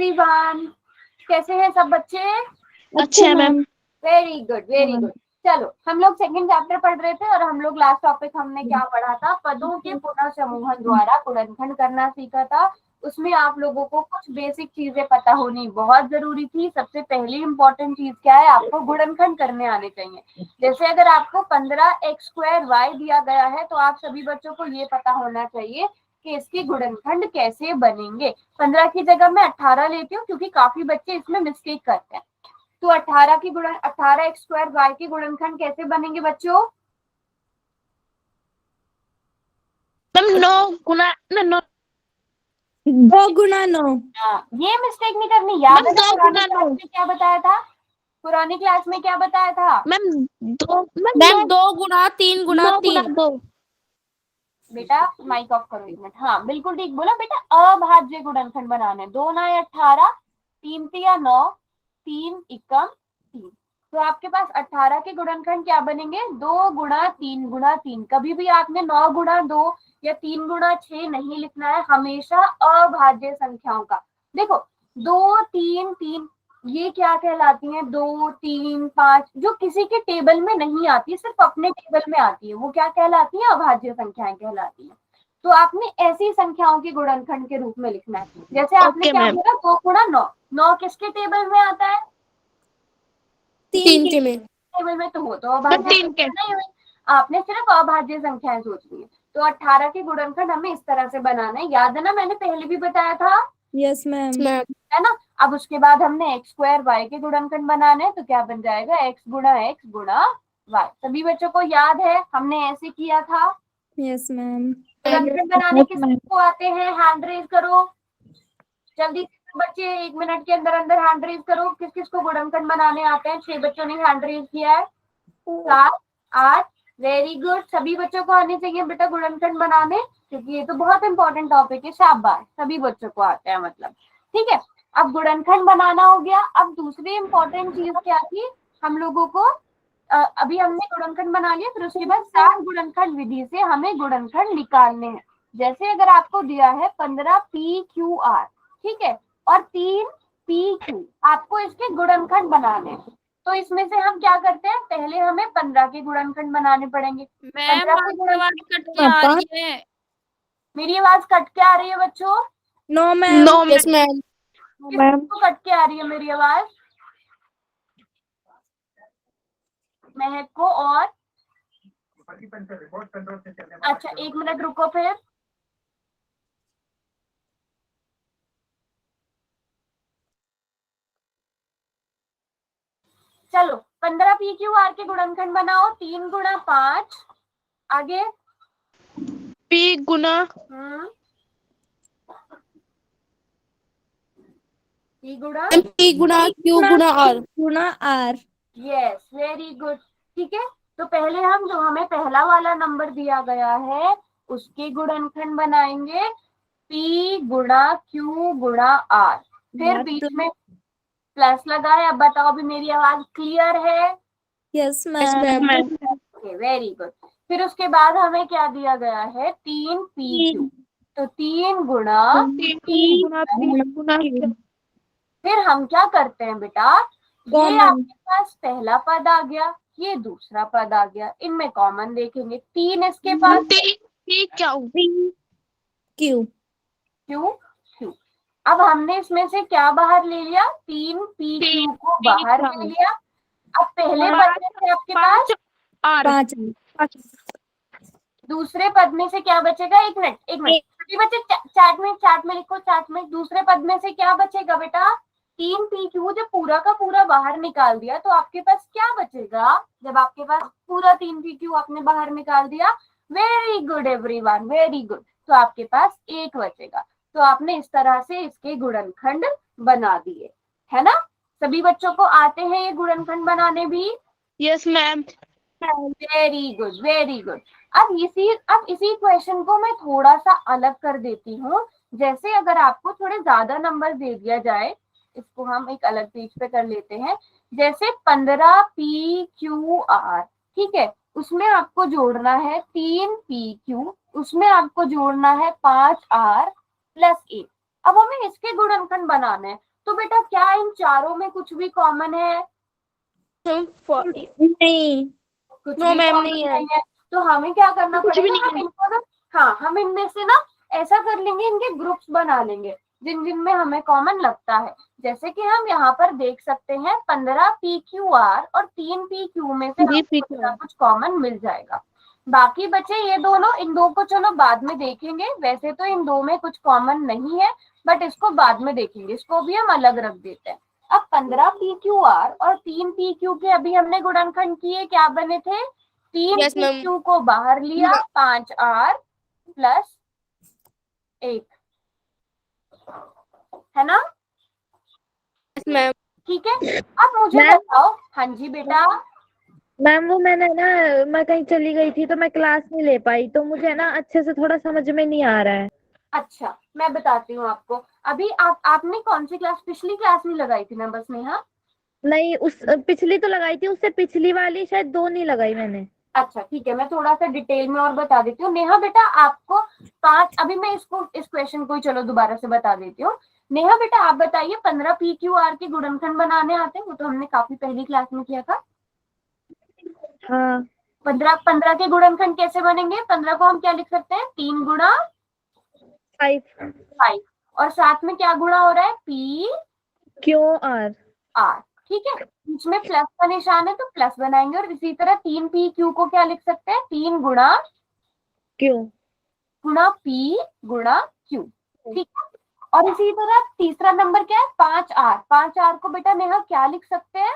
Everyone, कैसे हैं सब बच्चे? अच्छे ma'am. Very good very good. चलो, हम लोग सेकंड चैप्टर पढ़ रहे थे और हम लोग लास्ट टॉपिक हमने क्या पढ़ा था? पदों के पुनः समूहन द्वारा गुणनखंड करना सीखा था। उसमें आप लोगों को कुछ बेसिक चीजें पता होनी बहुत जरूरी थी। सबसे पहली इंपॉर्टेंट चीज क्या है? आपको गुणनखंड करने आने चाहिए। जैसे अगर आपको 15x² y दिया गया है तो आप सभी बच्चों को ये पता होना चाहिए कि इसके गुणनखंड कैसे बनेंगे। 15 की जगह मैं 18 लेती हूँ क्योंकि काफी बच्चे इसमें मिस्टेक करते हैं। तो 18x² y के गुणनखंड कैसे बनेंगे बच्चों? मैम 9 गुना 9। हाँ, ये मिस्टेक नहीं करनी। याद है ना 2 पुरानी गुना क्लास 9। में क्या बताया था? पुरानी क्लास में क्या बताया था? मैम 2 2 गुना 3 गुना 3। 2। बेटा माइक ऑफ करो 1 मिनट। हाँ बिल्कुल ठीक बोला बेटा। अभाज्य गुणनखंड बनाने 2 9 18, 3 तिया 9, 3 एकम 3। तो आपके पास 18 के गुणनखंड क्या बनेंगे? 2 गुणा 3 गुणा 3। कभी भी आपने 9 गुणा 2 या 3 गुणा 6 नहीं लिखना है, हमेशा अभाज्य संख्याओं का। देखो 2 3 3 ये क्या कहलाती हैं? 2 3 5 जो किसी के टेबल में नहीं आती, सिर्फ अपने टेबल में आती है, वो क्या कहलाती है? अभाज्य संख्याएं कहलाती है। तो आपने ऐसी संख्याओं के गुणनखंड के रूप में लिखना है। जैसे आपने क्या बोला? 2 गुणा 9। 9 किसके टेबल में आता है? 3 के में। टेबल में। तो वो तो अभाज्य संख्या नहीं हुई। आपने सिर्फ अभाज्य संख्याएं सोचनी है। तो 18 के गुणनखंड हमें इस तरह से बनाना है। याद है ना, मैंने पहले भी बताया था। Yes ma'am. है ना? अब उसके बाद हमने x² y के गुणनखंड बनाने हैं। तो क्या बन जाएगा? x गुणा x गुणा y। सभी बच्चों को याद है हमने ऐसे किया था। Yes ma'am. गुणनखंड बनाने किसको आते हैं? हैंड रेज करो जल्दी बच्चे। 1 मिनट के अंदर अंदर हैंड रेज करो। किस किस को गुणनखंड बनाने आते हैं? 6 बच्चों ने हैंड रेज किया है। 7 8। Very good. सभी बच्चों को आने चाहिए बेटा गुणनखंड बनाने, क्योंकि ये तो बहुत इंपॉर्टेंट टॉपिक है। शाबाश, सभी बच्चों को आते हैं मतलब। ठीक है, अब गुणनखंड बनाना हो गया। अब दूसरी इंपॉर्टेंट चीज क्या थी हम लोगों को? अभी हमने गुणनखंड बना लिया, फिर उसके बाद सात गुणनखंड विधि से हमें गुणनखंड निकालने हैं। जैसे अगर आपको दिया है 15 PQR, ठीक है, और 3PQ, आपको इसके गुणनखंड बनाने हैं। तो इसमें से हम क्या करते हैं? पहले हमें 15 के गुणनखंड बनाने पड़ेंगे। 15 के गुणनखंड कट के आ रही है। मेरी आवाज कट के आ रही है बच्चों? No ma'am. Yes ma'am. किसको कट के आ रही है मेरी आवाज? महक को और अच्छा 1 मिनट रुको फिर। चलो 15 PQR के गुणनखंड बनाओ। 3 गुणा 5, आगे P गुना P गुणा P गुना Q गुना R। Yes, very good. ठीक है, तो पहले हम जो हमें पहला वाला नंबर दिया गया है उसके गुणनखंड बनाएंगे। P गुणा Q गुणा R, फिर बीच में प्लस लगा है। अब बताओ अभी मेरी आवाज क्लियर है? Yes ma'am. Very good. फिर उसके बाद हमें क्या दिया गया है? 3PQ। तो 3 गुणा फिर हम क्या करते हैं बेटा? ये आपके पास पहला पद आ गया, ये दूसरा पद आ गया, इनमें कॉमन देखेंगे। 3 इसके पास Q। Q। अब हमने इसमें से क्या बाहर ले लिया? 3PQ को बाहर ले लिया। अब पहले पद में से आपके पास 5। दूसरे पद में से क्या बचेगा? 1 मिनट 1 मिनट सभी बच्चे चार्ट में लिखो। चार्ट में दूसरे पद में से क्या बचेगा बेटा? 3PQ। जब पूरा का पूरा बाहर निकाल दिया तो आपके पास क्या बचेगा? जब आपके पास पूरा 3PQ आपने बाहर निकाल दिया, very good everyone, very good, तो आपके पास 1 बचेगा। तो आपने इस तरह से इसके गुणनखंड बना दिए, है ना? सभी बच्चों को आते हैं ये गुणनखंड बनाने भी? Yes ma'am. Very good very good. अब इसी क्वेश्चन को मैं थोड़ा सा अलग कर देती हूँ। जैसे अगर आपको थोड़े ज्यादा नंबर दे दिया जाए, इसको हम एक अलग पेज पे कर लेते हैं। जैसे 15PQR, ठीक है, उसमें आपको जोड़ना है 3PQ, उसमें आपको जोड़ना है 5R प्लस 1। अब हमें इसके गुणनखंड बनाना है। तो बेटा क्या इन चारों में कुछ भी कॉमन है? नहीं। कुछ No, भी ma'am, common नहीं है। तो हमें क्या करना कुछ भी पड़ेगा? नहीं हम है। इनको ना, हाँ, हम इनमें से ना ऐसा कर लेंगे, इनके ग्रुप्स बना लेंगे जिन जिन में हमें कॉमन लगता है। जैसे कि हम यहाँ पर देख सकते हैं 15 PQR और 3 PQ में से हमें कुछ ना कुछ कॉमन मिल जाएगा। बाकी बचे ये दोनों, इन दो को चलो बाद में देखेंगे। वैसे तो इन दो में कुछ कॉमन नहीं है, बट इसको बाद में देखेंगे, इसको भी हम अलग रख देते हैं। अब 15 PQR और 3 PQ के अभी हमने गुणनखंड किए, क्या बने थे? 3 Yes, ma'am. PQ को बाहर लिया, 5R प्लस 1, है ना? मैम ठीक है, अब मुझे मैम? बताओ। हाँ जी बेटा। मैम वो मैंने ना, मैं कहीं चली गई थी तो मैं क्लास नहीं ले पाई, तो मुझे ना अच्छे से थोड़ा समझ में नहीं आ रहा है। अच्छा, मैं बताती हूँ आपको। अभी आपने कौन सी क्लास, पिछली क्लास नहीं लगाई थी ना बस नेहा? नहीं, उस पिछली तो लगाई थी, उससे पिछली वाली शायद 2 नहीं लगाई मैंने। अच्छा ठीक है, मैं थोड़ा सा डिटेल में और बता देती हूँ। नेहा बेटा आपको 5, अभी मैं इस क्वेश्चन को ही चलो दोबारा से बता देती हूँ। नेहा बेटा आप बताइए, 15 PQR के गुणनखंड बनाने आते हैं? वो तो हमने काफी पहली क्लास में किया था। हाँ। 15 के गुणनखंड कैसे बनेंगे? 15 को हम क्या लिख सकते हैं? 3 गुणा 5, और साथ में क्या गुणा हो रहा है? QR। PR। ठीक है, बीच में प्लस का निशान है तो प्लस बनाएंगे। और इसी तरह 3 PQ को क्या लिख सकते हैं? 3 गुणा Q P गुणा Q। ठीक है, और इसी तरह तीसरा नंबर क्या है? 5R। 5R को बेटा नेहा क्या लिख सकते हैं?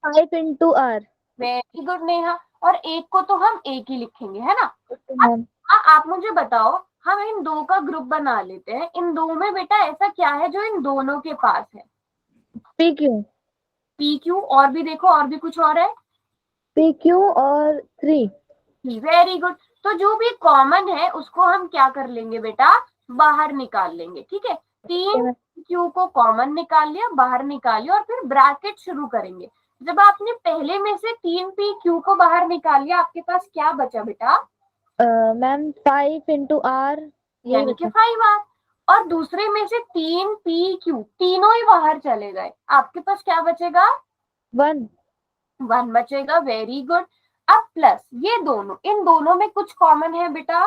5 into R। Very good Neha. और एक को तो हम एक ही लिखेंगे, है ना? मैम आप मुझे बताओ, हम इन दो का ग्रुप बना लेते हैं। इन दो में बेटा ऐसा क्या है जो इन दोनों के पास है? PQ PQ, और भी देखो, और भी कुछ और है? PQ और 3। Very good. तो जो भी कॉमन है उसको हम क्या कर लेंगे बेटा? बाहर निकाल लेंगे। ठीक है, 3 क्यू को कॉमन निकाल लिया, बाहर निकाल लिया, और फिर ब्रैकेट शुरू करेंगे। जब आपने पहले में से 3 PQ को बाहर निकाल लिया, आपके पास क्या बचा बेटा? मैम 5 into R, यानी कि 5R। और दूसरे में से 3 PQ, तीनों ही बाहर चले गए, आपके पास क्या बचेगा? 1। 1 बचेगा। Very good. अब प्लस ये दोनों, इन दोनों में कुछ कॉमन है बेटा?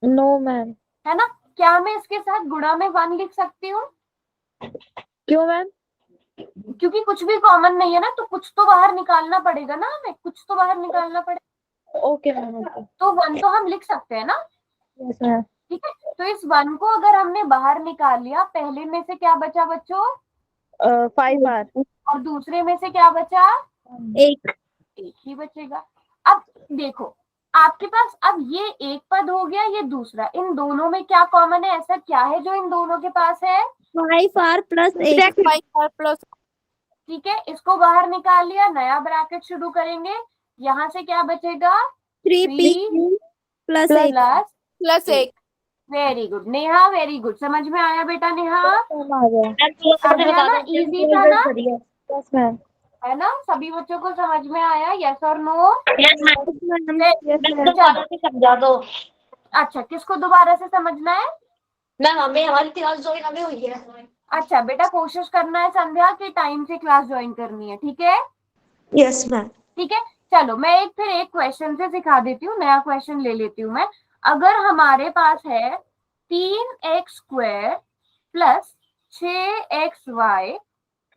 No ma'am. है ना? क्या मैं इसके साथ गुणा में 1 लिख सकती हूँ? क्यों मैम? क्योंकि कुछ भी कॉमन नहीं है ना, तो कुछ तो बाहर निकालना पड़ेगा ना, हमें कुछ तो बाहर निकालना पड़ेगा। Okay ma'am, okay. तो 1 तो हम लिख सकते हैं ना? Yes ma'am. ठीक है, तो इस 1 को अगर हमने बाहर निकाल लिया, पहले में से क्या बचा बच्चों? 5R। और दूसरे में से क्या बचा? 1। एक ही बचेगा। अब देखो, आपके पास अब ये एक पद हो गया, ये दूसरा। इन दोनों में क्या कॉमन है? ऐसा क्या है जो इन दोनों के पास है? 5R plus 8। 5R plus ठीक है, इसको बाहर निकाल लिया, नया ब्रैकेट शुरू करेंगे। यहाँ से क्या बचेगा? 3PQ plus 8। Plus 1। Very good Neha, very good. समझ में आया बेटा नेहा? आ गया ना? इजी था ना? Yes ma'am. है ना? सभी बच्चों को समझ में आया? यस और नो? समझा दो। अच्छा, किसको दोबारा से समझना है? मैम हमें हमारी क्लास ज्वाइन हमें हुई है। अच्छा बेटा, कोशिश करना है संध्या के टाइम से क्लास ज्वाइन करनी है, ठीक है? Yes ma'am. ठीक है, चलो मैं फिर एक क्वेश्चन से सिखा देती हूँ, नया क्वेश्चन ले लेती हूँ मैं। अगर हमारे पास है 3x² plus 6xy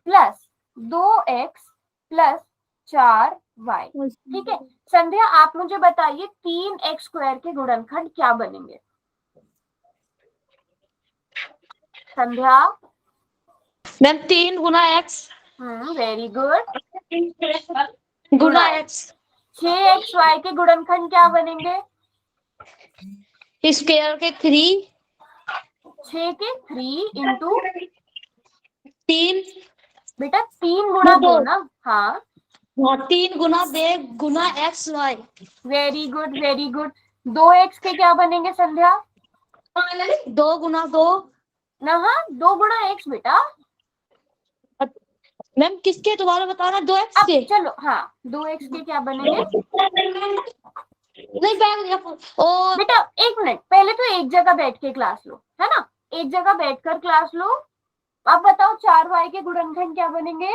plus 2x plus 4y। ठीक है, संध्या आप मुझे बताइए 3x² के गुणनखंड क्या बनेंगे? संध्या। मैम 3 गुना x वेरी गुड। गुना x 6xy के गुणनखंड क्या बनेंगे? स्क्वायर के 3 6 के 3 इंटू 3 बेटा 3 गुणा 2 ना? हाँ 3 गुना दे गुना x y। Very good, very good. 2x के क्या बनेंगे संध्या? 2 गुना 2। ना हाँ, 2 गुणा x बेटा। मैम किसके दोबारा बताना? 2x अब के। चलो, हाँ 2x के क्या बनेंगे? नहीं बैग और बेटा एक मिनट, पहले तो एक जगह बैठ के क्लास लो, है ना? एक जगह बैठकर क्लास लो। अब बताओ 4y के गुणनखंड क्या बनेंगे?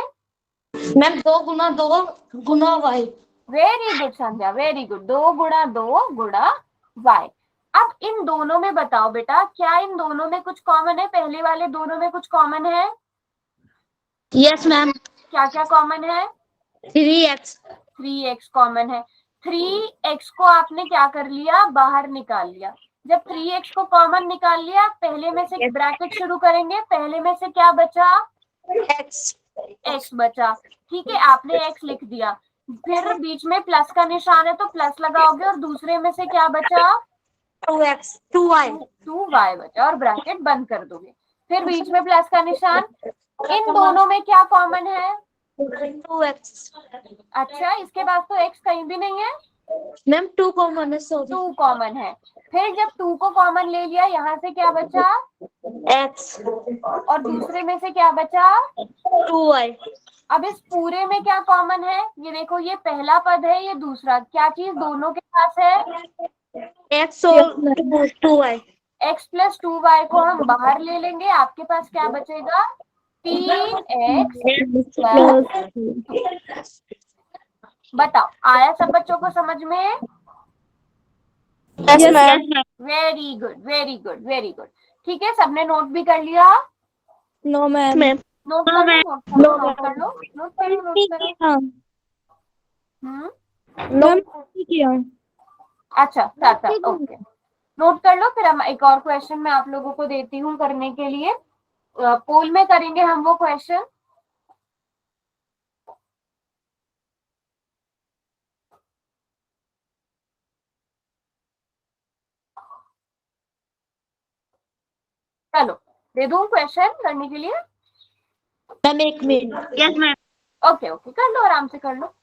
मैम 2 गुना 2 गुना y। वेरी गुड संध्या, वेरी गुड। 2 गुणा 2 गुणा y। अब इन दोनों में बताओ बेटा, क्या इन दोनों में कुछ कॉमन है? पहले वाले दोनों में कुछ कॉमन है? Yes ma'am. क्या क्या कॉमन है? 3x। 3x कॉमन है। 3x को आपने क्या कर लिया? बाहर निकाल लिया। जब 3x को कॉमन निकाल लिया, पहले में से ब्रैकेट शुरू करेंगे। पहले में से क्या बचा? x। x बचा। ठीक है, आपने x लिख दिया। फिर बीच में प्लस का निशान है तो प्लस लगाओगे, और दूसरे में से क्या बचा? 2x 2y। 2y बचा, और ब्रैकेट बंद कर दोगे। फिर बीच में प्लस का निशान। इन दोनों में क्या कॉमन है? 2x। अच्छा, इसके बाद तो x कहीं भी नहीं है। मैम 2 कॉमन है, सॉरी। 2 कॉमन है। फिर जब 2 को कॉमन ले लिया, यहाँ से क्या बचा? x। और दूसरे में से क्या बचा? 2y। अब इस पूरे में क्या कॉमन है? ये देखो, ये पहला पद है, ये दूसरा। क्या चीज दोनों के पास है? x और 2y। x प्लस 2y को हम बाहर ले लेंगे। आपके पास क्या बचेगा? 3x plus. बताओ, आया सब बच्चों को समझ में? Yes ma'am. Very good, very good, very good. ठीक है, सबने नोट भी कर लिया? No ma'am. नोट करो, नोट करो, नोट कर लो, नोट करो, नोट करो। हाँ हम्म, मैम, किया। अच्छा, साथ साथ, ओके। नोट कर लो। फिर हम एक और क्वेश्चन मैं आप लोगों को देती हूँ करने के लिए। पोल में करेंगे हम वो क्वेश्चन। चलो, दे दूं क्वेश्चन करने के लिए? Ma'am 1 minute. Yes ma'am. Okay okay, कर लो, आराम से कर लो।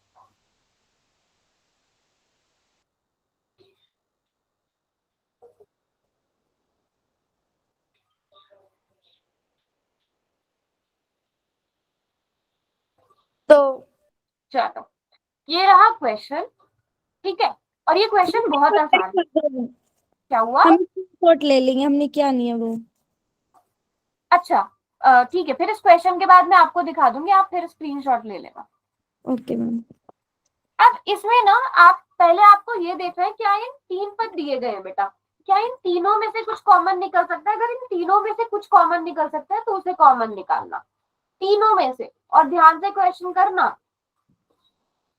तो चलो, ये रहा क्वेश्चन। ठीक है, और ये क्वेश्चन बहुत आसान है। क्या हुआ? हम स्क्रीनशॉट ले लेंगे, हमने क्या नहीं है वो। अच्छा, ठीक है, फिर इस क्वेश्चन के बाद मैं आपको दिखा दूंगी, आप फिर स्क्रीनशॉट ले लेना। Okay ma'am. अब इसमें ना, आप पहले आपको ये देखना है, क्या इन 3 पद दिए गए हैं बेटा? क्या इन तीनों में से कुछ कॉमन निकल सकता है? अगर इन तीनों में से कुछ कॉमन निकल सकता है तो उसे कॉमन निकालना, तीनों में से। और ध्यान से क्वेश्चन करना,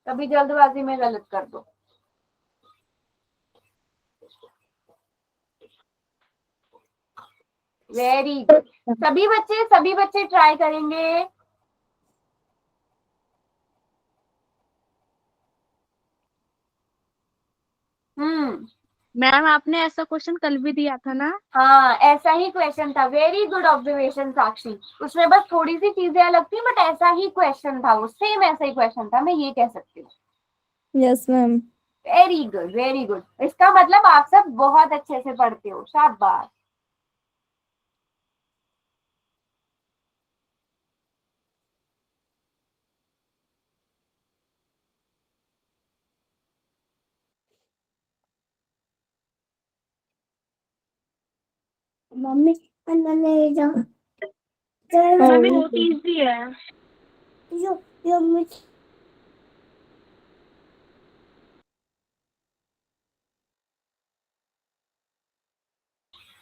कभी जल्दबाजी में गलत कर दो। Very good. सभी बच्चे ट्राई करेंगे। मैम आपने ऐसा क्वेश्चन कल भी दिया था ना? हाँ, ऐसा ही क्वेश्चन था। वेरी गुड ऑब्जर्वेशन साक्षी। उसमें बस थोड़ी सी चीजें अलग थी, बट ऐसा ही क्वेश्चन था वो, सेम ऐसा ही क्वेश्चन था, मैं ये कह सकती हूँ। Yes ma'am. Very good, very good. इसका मतलब आप सब बहुत अच्छे से पढ़ते हो, शाबाश। मम्मी अंदर ले जाओ। मम्मी वो इजी है। यो मुझे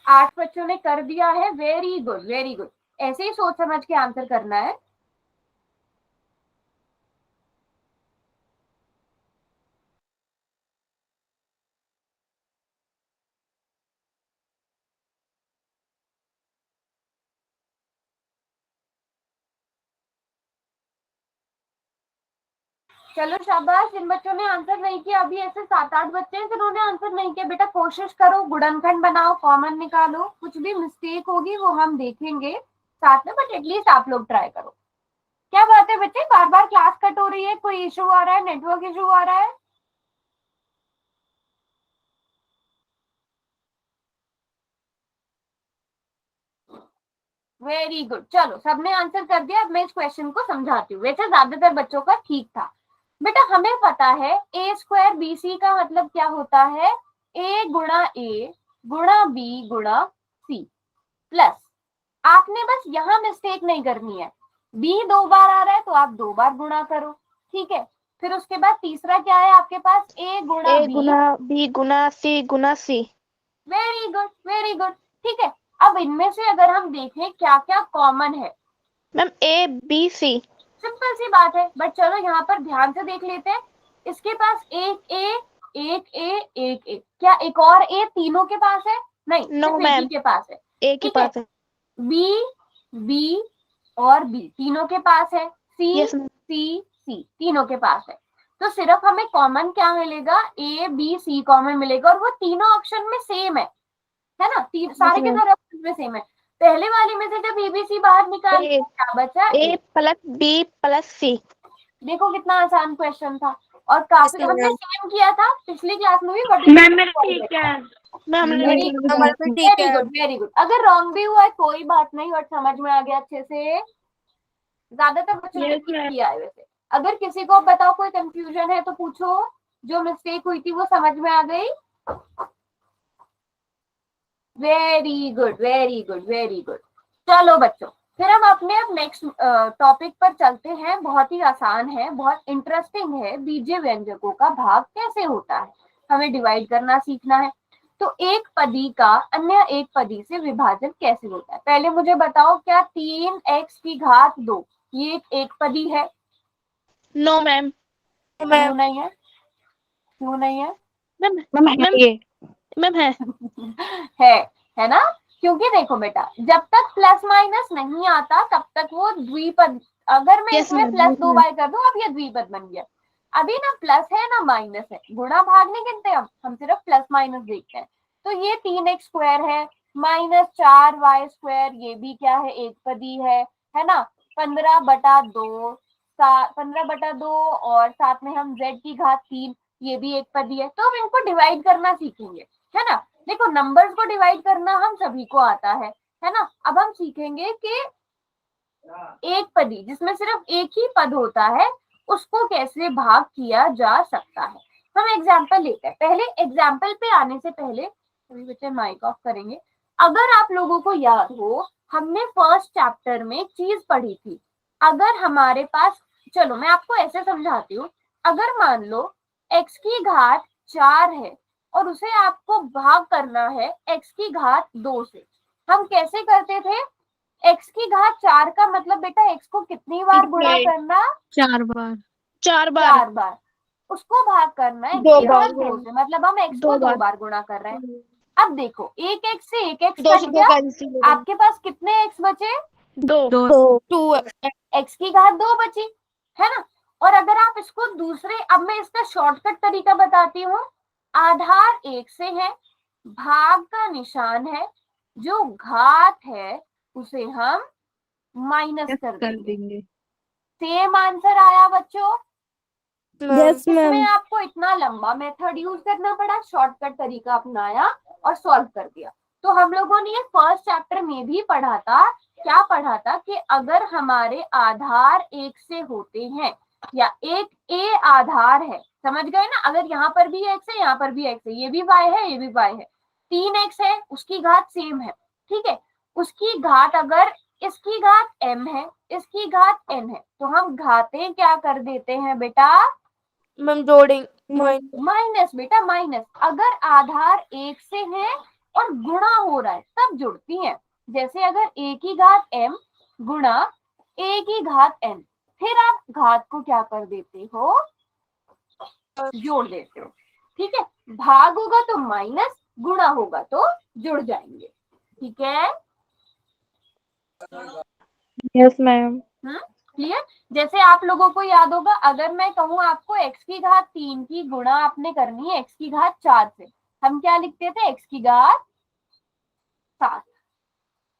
8 बच्चों ने कर दिया है। Very good, very good. ऐसे ही सोच समझ के आंसर करना है। चलो शाबाश। जिन बच्चों ने आंसर नहीं किया, अभी ऐसे 7-8 बच्चे हैं जिन्होंने आंसर नहीं किया। बेटा कोशिश करो, गुणनखंड बनाओ, कॉमन निकालो। कुछ भी मिस्टेक होगी वो हम देखेंगे साथ में, बट एटलीस्ट आप लोग ट्राई करो। क्या बात है बच्चे, बार बार क्लास कट हो रही है? कोई इशू आ रहा है? नेटवर्क इशू आ रहा है? Very good. चलो, सबने आंसर कर दिया। अब मैं इस क्वेश्चन को समझाती हूँ। वैसे ज्यादातर बच्चों का ठीक था। बेटा हमें पता है ए स्क्वायर बी सी का मतलब क्या होता है? ए गुणा बी गुणा सी प्लस। आपने बस यहाँ मिस्टेक नहीं करनी है, b 2 बार आ रहा है तो आप 2 बार गुणा करो, ठीक है। फिर उसके बाद तीसरा क्या है आपके पास, a गुणा ए b। गुना बी गुना सी गुना सी। वेरी गुड वेरी गुड, ठीक है। अब इनमें से अगर हम देखें क्या क्या कॉमन है, ma'am A B C. Simple सी बात है, बट चलो यहाँ पर ध्यान से देख लेते हैं। इसके पास एक ए, क्या एक और ए तीनों के पास है? नहीं, No, सिर्फ एक ही ma'am. के पास है। एक ही ठीक है, पास है। बी बी और बी तीनों के पास है, सी Yes, ma'am. सी तीनों के पास है। तो सिर्फ हमें कॉमन क्या मिलेगा, ए बी सी कॉमन मिलेगा, और वो तीनों ऑप्शन में सेम है ना, सारे के ma'am. सारे ऑप्शन में सेम है। पहले वाले में से जब एबीसी बाहर निकाल ए क्या बचा, ए प्लस बी प्लस सी। देखो कितना आसान क्वेश्चन था, और काफी हमने सेम किया था पिछली क्लास में भी, बट मैम मेरा ठीक है। Ma'am very very good. अगर रॉन्ग भी हुआ है कोई बात नहीं, बट समझ में आ गया अच्छे से, ज्यादातर बच्चों ने ठीक किया है वैसे। अगर किसी को बताओ कोई कंफ्यूजन है तो पूछो, जो मिस्टेक हुई थी वो समझ में आ गई? Very good very good very good. चलो बच्चों, फिर हम अपने अब नेक्स्ट टॉपिक पर चलते हैं। बहुत ही आसान है, बहुत इंटरेस्टिंग है। बीजीय व्यंजकों का भाग कैसे होता है, हमें डिवाइड करना सीखना है। तो एक पदी का अन्य एक पदी से विभाजन कैसे होता है? पहले मुझे बताओ, क्या 3x की घात 2 ये एक पदी है? No ma'am. क्यों नहीं है? क्यों नहीं है? मैम है। है ना? क्योंकि देखो बेटा, जब तक प्लस माइनस नहीं आता तब तक वो द्विपद, अगर मैं Yes, इसमें ma'am. प्लस 2 बाय कर दूं, अब ये द्विपद बन गया। अभी ना प्लस है ना माइनस है, गुणा भाग नहीं गिनते हम सिर्फ प्लस माइनस देखते हैं। तो ये 3x स्क्वायर है, माइनस 4y स्क्वायर, ये भी क्या है, एक पदी है ना। 15/2, 15/2 और साथ में हम z की घात 3, ये भी एक पदी है। तो हम इनको डिवाइड करना सीखेंगे, है ना। देखो नंबर्स को डिवाइड करना हम सभी को आता है ना। अब हम सीखेंगे कि एक पदी जिसमें सिर्फ एक ही पद होता है उसको कैसे भाग किया जा सकता है। हम एग्जाम्पल लेते हैं। पहले एग्जाम्पल पे आने से पहले सभी बच्चे माइक ऑफ करेंगे। अगर आप लोगों को याद हो, हमने फर्स्ट चैप्टर में एक चीज पढ़ी थी। अगर हमारे पास, चलो मैं आपको ऐसे समझाती हूँ। अगर मान लो x की घात 4 है और उसे आपको भाग करना है x की घात 2 से, हम कैसे करते थे? x की घात 4 का मतलब बेटा x को कितनी बार गुणा करना? 4 बार। 4 बार। 4 बार। उसको भाग करना है 2 x बार। 2 से, मतलब हम x को 2 बार गुणा कर रहे हैं। अब देखो एक x से एक x 2 कट से 2 गया, कैंसिल। आपके पास कितने x बचे? 2 x की घात 2 बची, है ना। और अगर आप इसको दूसरे, अब मैं इसका शॉर्टकट तरीका बताती हूँ। आधार 1 से है, भाग का निशान है, जो घात है उसे हम माइनस कर देंगे। सेम आंसर आया बच्चों? Yes ma'am. इसमें आपको इतना लंबा मेथड यूज करना पड़ा, शॉर्टकट तरीका अपनाया और सॉल्व कर दिया। तो हम लोगों ने ये फर्स्ट चैप्टर में भी पढ़ा था। क्या पढ़ा था कि अगर हमारे आधार 1 से होते हैं, या एक ए आधार है, समझ गए ना। अगर यहाँ पर भी x है, यहाँ पर भी x है, ये भी y है, ये भी y है, 3x है, उसकी घात सेम है, ठीक है। उसकी घात, अगर इसकी घात m है, इसकी घात n है, तो हम घातें क्या कर देते हैं बेटा? मैम जोड़ेंगे। माइनस बेटा, माइनस। अगर आधार 1 से है और गुणा हो रहा है तब जुड़ती हैं। जैसे अगर a की घात m गुणा a की घात n, फिर आप घात को क्या कर देते हो? जोड़ देते हो, ठीक है। भाग होगा तो माइनस, गुणा होगा तो जुड़ जाएंगे, ठीक है। Yes ma'am. क्लियर? जैसे आप लोगों को याद होगा, अगर मैं कहूँ आपको x की घात 3 की गुणा आपने करनी है x की घात 4 से, हम क्या लिखते थे? x की घात 7।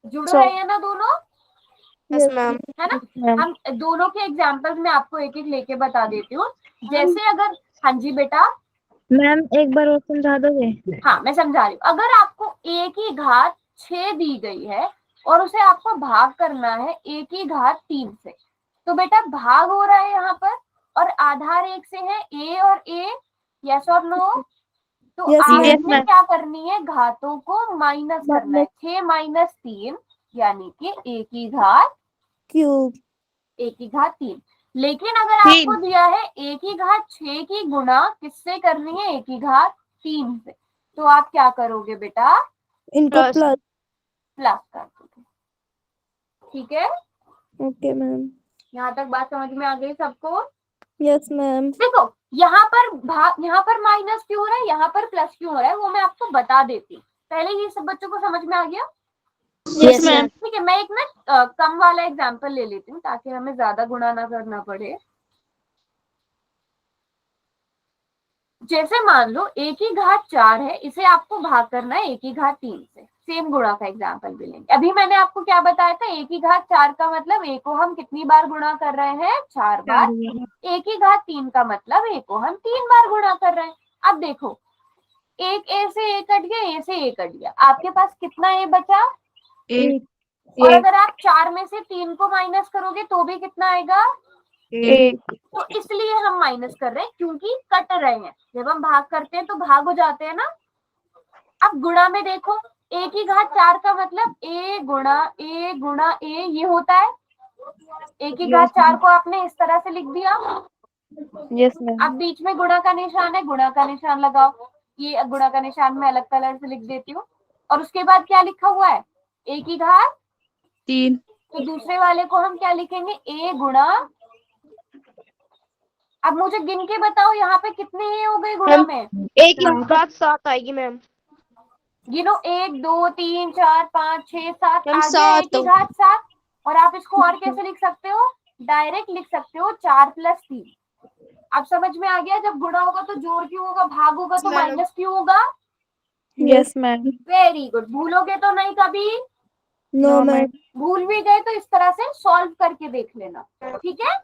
जुड़ रहे हैं ना दोनों? Yes ma'am. है ना। हम दोनों के एग्जाम्पल्स में आपको एक एक लेके बता देती हूँ। जैसे अगर, हाँ जी बेटा। मैम एक बार और समझा दोगे? हाँ मैं समझा रही हूँ। अगर आपको a की घात 6 दी गई है और उसे आपको भाग करना है a की घात 3 से, तो बेटा भाग हो रहा है यहाँ पर, और आधार 1 से है a और a, यस और नो? तो Yes, आपने ma'am. क्या करनी है? घातों को माइनस करना है। 6 - 3 यानी कि a की घात क्यूब। 3। लेकिन अगर आपको दिया है a की घात 6 की गुणा किससे करनी है, a की घात 3 से, तो आप क्या करोगे बेटा, इनका प्लस। प्लस कर दोगे। ठीक है, ओके मैम। यहाँ तक बात समझ में आ गई सबको? Yes ma'am. देखो यहाँ पर माइनस क्यों हो रहा है, यहाँ पर प्लस क्यों हो रहा है, वो मैं आपको बता देती हूँ। पहले ये सब बच्चों को समझ में आ गया? Yes, ma'am. ठीक है, मैं एक ना कम वाला एग्जाम्पल ले लेती हूँ ताकि हमें ज्यादा गुणा ना करना पड़े। जैसे मान लो a की घात 4 है, इसे आपको भाग करना है a की घात 3 से। सेम गुणा का एग्जाम्पल भी लेंगे। अभी मैंने आपको क्या बताया था, a की घात 4 का मतलब a को हम कितनी बार गुणा कर रहे हैं, 4 बार। a की घात 3 का मतलब a को हम 3 बार गुणा कर रहे हैं। अब देखो, एक a से a कट गया, a से a कट गया, आपके पास कितना a बचा, एक। और अगर आप 4 में से 3 को माइनस करोगे तो भी कितना आएगा, एक। तो इसलिए हम माइनस कर रहे हैं क्योंकि कट रहे हैं। जब हम भाग करते हैं तो भाग हो जाते हैं ना। अब गुणा में देखो, a की घात 4 का मतलब a गुणा a ये होता है। a की घात 4 को आपने इस तरह से लिख दिया। Yes ma'am. अब बीच में गुणा का निशान है, गुणा का निशान लगाओ। ये गुणा का निशान मैं अलग कलर से लिख देती हूँ। और उसके बाद क्या लिखा हुआ है, a की घात 3। तो दूसरे वाले को हम क्या लिखेंगे, a गुणा। अब मुझे गिन के बताओ यहाँ पे कितने ए हो गए गुणा में, एक की घात 7 आएगी मैम। गिनो, 1 2 3 4 5 6 7 मैम, आ गया 7 की घात 7। और आप इसको और कैसे लिख सकते हो, डायरेक्ट लिख सकते हो 4 + 3। अब समझ में आ गया, जब गुणा होगा तो जोड़ क्यों होगा, भाग होगा तो माइनस क्यों होगा। Yes ma'am. वेरी गुड, भूलोगे तो नहीं कभी, नो मैम। भूल भी गए तो इस तरह से सॉल्व करके देख लेना। ठीक है,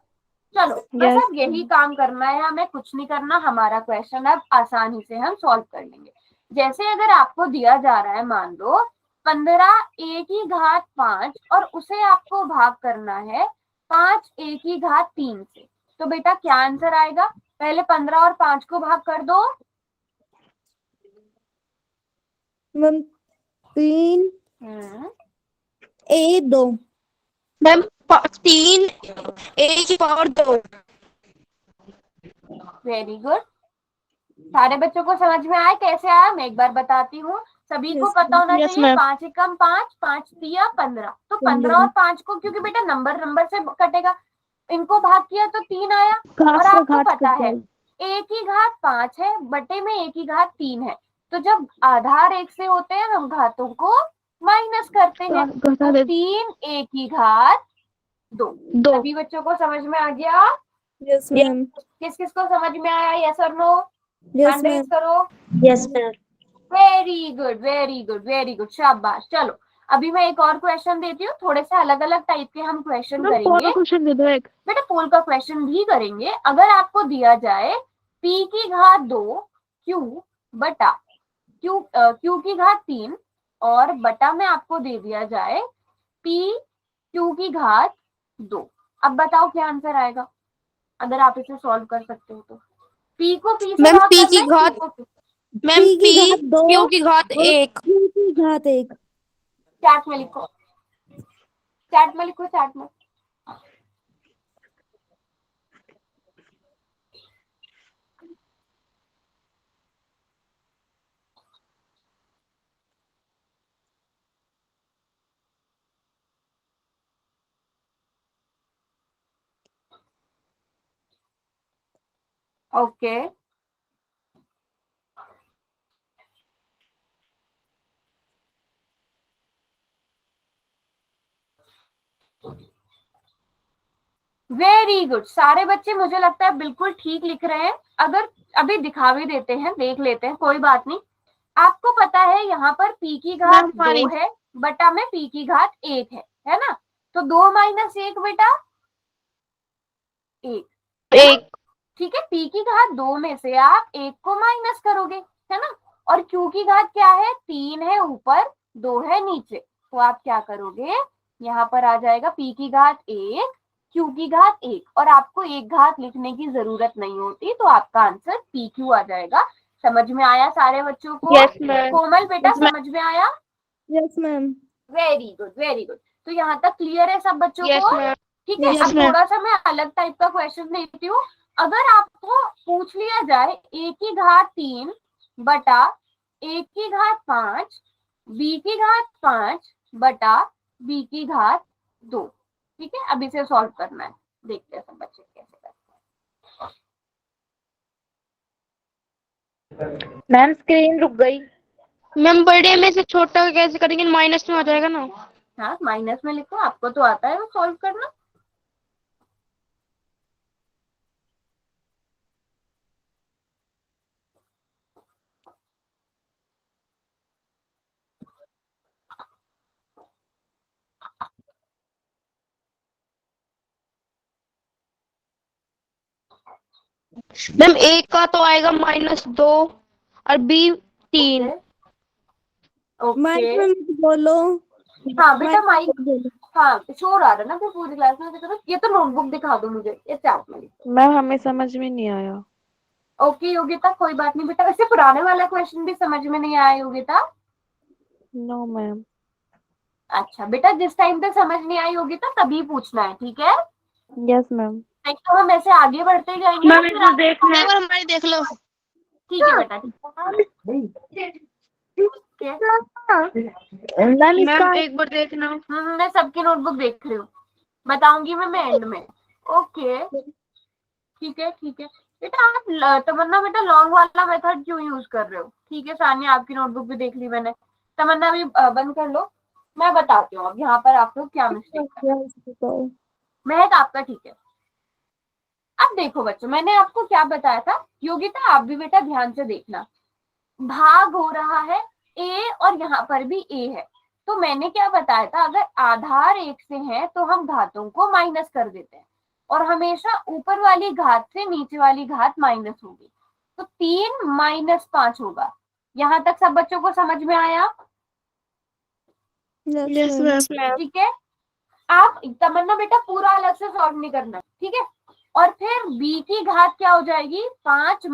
चलो बस अब यही काम करना है, हमें कुछ नहीं करना। हमारा क्वेश्चन अब आसानी से हम सॉल्व कर लेंगे। जैसे अगर आपको दिया जा रहा है, मान लो 15 a की घात 5 और उसे आपको भाग करना है 5 a की घात 3 से, तो बेटा क्या आंसर आएगा, पहले 15 और 5 को भाग कर दो। Ma'am 3 a 2। मैम 3 a की पावर 2। वेरी गुड, सारे बच्चों को समझ में आया कैसे आया, मैं एक बार बताती हूँ। सभी को पता होना Yes, चाहिए, ma'am. 5 एकम 5, 5 तिया 15, तो 15 और 5 को, क्योंकि बेटा नंबर से कटेगा, इनको भाग किया तो 3 आया। और आपको पता है a की घात 5 है, बटे में a की घात 3 है, तो जब आधार 1 से होते हैं हम घातों को माइनस करते हैं, तो 3 a की घात 2। सभी बच्चों को समझ में आ गया? Yes ma'am. किस किस को समझ में आया, यस और no, yes hand raise ma'am. करो। Yes ma'am. Very good very good very good, शाबाश। चलो अभी मैं एक और क्वेश्चन देती हूँ, थोड़े से अलग अलग टाइप के हम क्वेश्चन करेंगे। क्वेश्चन दे दो एक। बेटा पोल का क्वेश्चन भी करेंगे। अगर आपको दिया जाए p की घात 2 q बटा q की घात 3 और बटा में आपको दे दिया जाए p q की घात 2, अब बताओ क्या आंसर आएगा, अगर आप इसे सॉल्व कर सकते हो तो। p को p से मैम, भाग p करना की है, घात- q को p। मैम p की घात 2 q की घात 1। q की घात 1। चैट में लिखो, चैट में लिखो, चैट में। ओके वेरी गुड, सारे बच्चे मुझे लगता है बिल्कुल ठीक लिख रहे हैं। अगर अभी दिखा भी देते हैं, देख लेते हैं, कोई बात नहीं। आपको पता है यहाँ पर p की घात 2 है, बटा में p की घात 1 है ना, तो 2 - 1 बेटा 1। ठीक है, p की घात 2 में से आप 1 को माइनस करोगे, है ना, और q की घात क्या है, 3 है ऊपर 2 है नीचे, तो आप क्या करोगे, यहाँ पर आ जाएगा p की घात 1 q की घात 1, और आपको एक घात लिखने की जरूरत नहीं होती, तो आपका आंसर pq आ जाएगा। समझ में आया सारे बच्चों को? Yes, ma'am. कोमल बेटा Yes, ma'am. समझ में आया? Yes ma'am. Very good very good. तो यहाँ तक क्लियर है सब बच्चों यस को? मैम। ठीक है। Yes, अब ma'am. थोड़ा सा मैं अलग टाइप का क्वेश्चन देती हूँ। अगर आपको पूछ लिया जाए a की घात 3 बटा a की घात 5 b की घात 5 बटा b की घात 2, ठीक है। अब इसे सॉल्व करना है, देखते हैं सब बच्चे कैसे करते हैं। मैम स्क्रीन रुक गई। मैम बड़े में से छोटा कैसे करेंगे, माइनस में आ जाएगा ना। हाँ माइनस में लिखो, आपको तो आता है वो सॉल्व करना। मैम ए का तो आएगा -2 और बी 3। माइक ओके में मत बोलो। हाँ बेटा माइक, मत बोलो। हाँ शोर आ रहा है ना फिर पूरी क्लास में। तो ये तो नोटबुक दिखा दो मुझे, ये चार्ट में लिखो। मैम हमें समझ में नहीं आया। ओके योगिता, कोई बात नहीं बेटा। वैसे पुराने वाला क्वेश्चन भी समझ में नहीं आया योगिता? No ma'am. अच्छा बेटा, जिस टाइम पे समझ नहीं आई योगिता तभी पूछना है, ठीक है। Yes ma'am. नहीं तो हम ऐसे आगे बढ़ते जाएंगे ना, फिर आप- एक बार हमारी देख लो। ठीक है बेटा, ठीक है। मैम इसका मैम एक बार देखना। मैं सबकी नोटबुक देख रही हूँ, बताऊंगी मैं एंड में। ओके ठीक है ठीक है बेटा। आप तमन्ना बेटा लॉन्ग वाला मेथड क्यों यूज कर रहे हो? ठीक है सानिया, आपकी नोटबुक भी देख ली मैंने। तमन्ना भी बंद कर लो, मैं बताती हूँ अब यहाँ पर आप लोग क्या मिस्टेक। महक आपका ठीक है। अब देखो बच्चों, मैंने आपको क्या बताया था, योगिता आप भी बेटा ध्यान से देखना। भाग हो रहा है a और यहाँ पर भी a है, तो मैंने क्या बताया था, अगर आधार 1 से है तो हम घातों को माइनस कर देते हैं और हमेशा ऊपर वाली घात से नीचे वाली घात माइनस होगी। तो 3 - 5 होगा। यहाँ तक सब बच्चों को समझ में आया? Yes ma'am. ठीक है। आप तमन्ना बेटा पूरा अलग से सॉल्व नहीं करना, ठीक है। और फिर b की घात क्या हो जाएगी, 5 -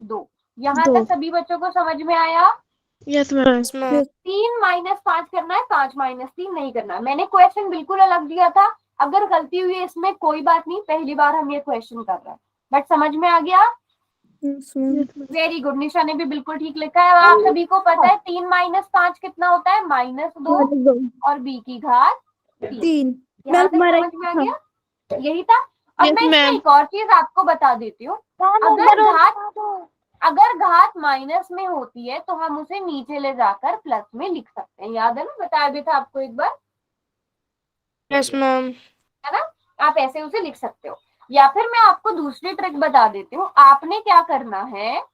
2। यहाँ तक सभी बच्चों को समझ में आया? Yes ma'am. 3 - 5 करना है, 5 - 3 नहीं करना है। मैंने क्वेश्चन बिल्कुल अलग दिया था। अगर गलती हुई इसमें कोई बात नहीं, पहली बार हम ये क्वेश्चन कर रहे हैं, बट समझ में आ गया? Very good. निशा ने भी बिल्कुल ठीक लिखा है। आप सभी को पता है 3 - 5 कितना होता है, -2 और b की घात 3। यहाँ तक समझ में आ गया? यही था। अब मैं इसमें एक और चीज आपको बता देती हूँ। अगर घात माइनस में होती है तो हम उसे नीचे ले जाकर प्लस में लिख सकते हैं। याद है ना, बताया भी था आपको एक बार, यस मैम। है ना। आप ऐसे उसे लिख सकते हो। या फिर मैं आपको दूसरी ट्रिक बता देती हूँ। आपने क्या करना है,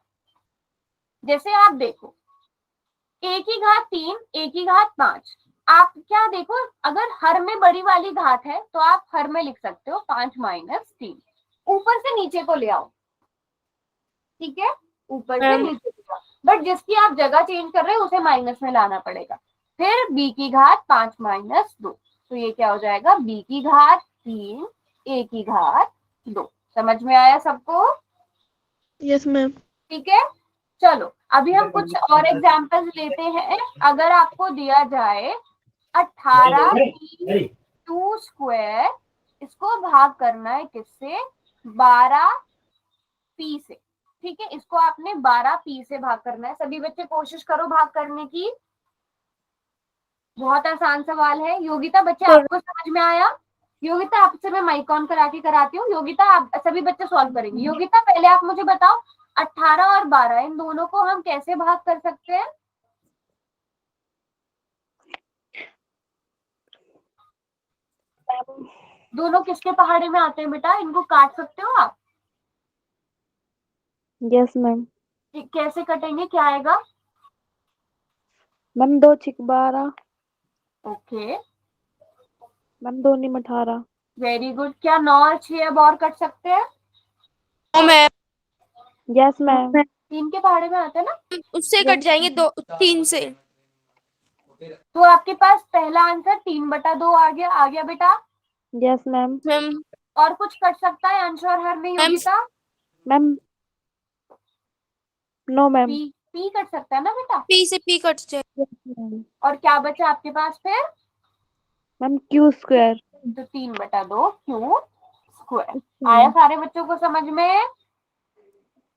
जैसे आप देखो a की घात 3, a की घात 5। आप क्या देखो, अगर हर में बड़ी वाली घात है तो आप हर में लिख सकते हो 5 - 3। ऊपर से नीचे को ले आओ, ठीक है, ऊपर से नीचे को। बट जिसकी आप जगह चेंज कर रहे हो उसे माइनस में लाना पड़ेगा। फिर b की घात 5 - 2, तो ये क्या हो जाएगा, b की घात 3 a की घात 2। समझ में आया सबको? Yes ma'am. ठीक है। चलो अभी हम कुछ और एग्जांपल्स लेते हैं। अगर आपको दिया जाए 18p² इसको भाग करना है किससे, 12p से। ठीक है, इसको आपने 12p से भाग करना है। सभी बच्चे कोशिश करो भाग करने की। बहुत आसान सवाल है। योगिता बच्चे आपको समझ में आया? योगिता आपसे मैं माइक ऑन करा के कराती हूँ। योगिता आप सभी बच्चे सॉल्व करेंगे। योगिता पहले आप मुझे बताओ 18 और 12 इन दोनों को हम कैसे भाग कर सकते हैं? दोनों किसके पहाड़े में आते हैं बेटा? इनको काट सकते हो आप? Yes ma'am. कैसे कटेंगे, क्या आएगा? Ma'am 2 × 12। Okay ma'am 2 × 18। Very good. क्या 9 और 6 अब और कट सकते हैं? Yes ma'am. 3 के पहाड़े में आते हैं ना, उससे कट जाएंगे 3 से। तो आपके पास पहला आंसर 3/2 आ गया बेटा। Yes ma'am. मैम और कुछ कट सकता है अंश और हर में योगिता? Ma'am no ma'am. P cut सकता है ना बेटा? पी से पी कट जाए। और क्या बचा आपके पास फिर? Ma'am Q square. तो 3/2 क्यू स्क्वायर। आया सारे बच्चों को समझ में?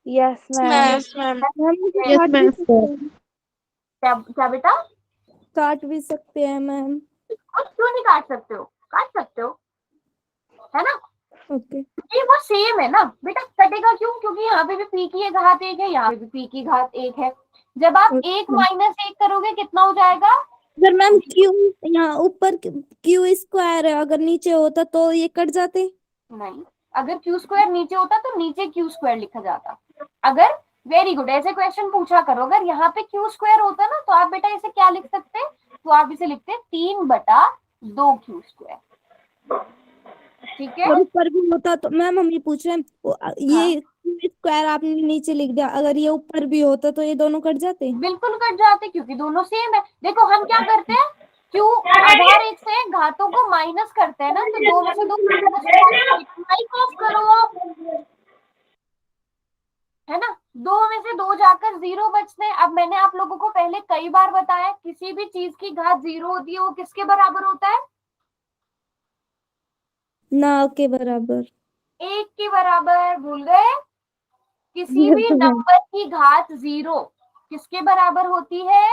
Yes ma'am. Yes ma'am. काट भी सकते हैं। क्या क्या बेटा? काट भी सकते हैं मैम। और क्यों नहीं काट सकते हो? काट सकते हो, है ना? ओके। ये वो सेम है ना बेटा। कटेगा क्यों? क्योंकि यहाँ पे भी पी की घात 1 है, यहाँ पे भी पी की घात 1 है। जब आप 1 माइनस 1 करोगे कितना हो जाएगा? अगर मैम क्यू यहाँ ऊपर क्यू स्क्वायर है, अगर नीचे होता तो ये कट जाते। नहीं, अगर क्यू स्क्वायर नीचे होता तो नीचे क्यू स्क्वायर लिखा जाता। अगर वेरी गुड, ऐसे क्वेश्चन पूछा करो। अगर यहाँ पे क्यू स्क्वायर होता ना तो आप बेटा इसे क्या लिख सकते? तो आप इसे लिखते 3/2 क्यू स्क्वायर। ठीक है। और ऊपर भी होता तो मैम हम ये पूछ रहे हैं ये क्यू स्क्वायर आपने नीचे लिख दिया, अगर ये ऊपर भी होता तो ये दोनों कट जाते। बिल्कुल कट जाते क्योंकि दोनों सेम है। देखो हम क्या करते हैं, क्यू आधार 1 से घातों को माइनस करते हैं ना, तो 2 में से 2 माइनस ऑफ करो, है ना? 2 में से 2 जाकर 0 बचते हैं। अब मैंने आप लोगों को पहले कई बार बताया, किसी भी चीज की घात 0 होती है वो किसके बराबर होता है? ना के बराबर। 1 के बराबर। भूल गए? किसी भी नंबर की घात 0 किसके बराबर होती है?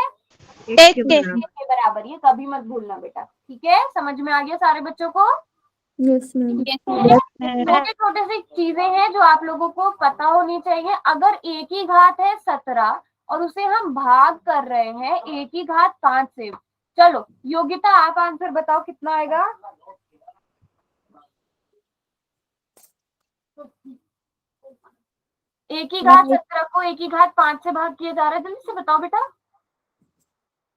1 के। 1 के बराबर। ये कभी मत भूलना बेटा, ठीक है? समझ में आ गया सारे बच्चों को? Yes ma'am. छोटे छोटे सी चीजें हैं जो आप लोगों को पता होनी चाहिए। अगर a की घात है 17 और उसे हम भाग कर रहे हैं a की घात 5 से, चलो योगिता आप आंसर बताओ कितना आएगा? a की घात 17 को a की घात 5 से भाग किया जा रहा है, जल्दी से बताओ बेटा।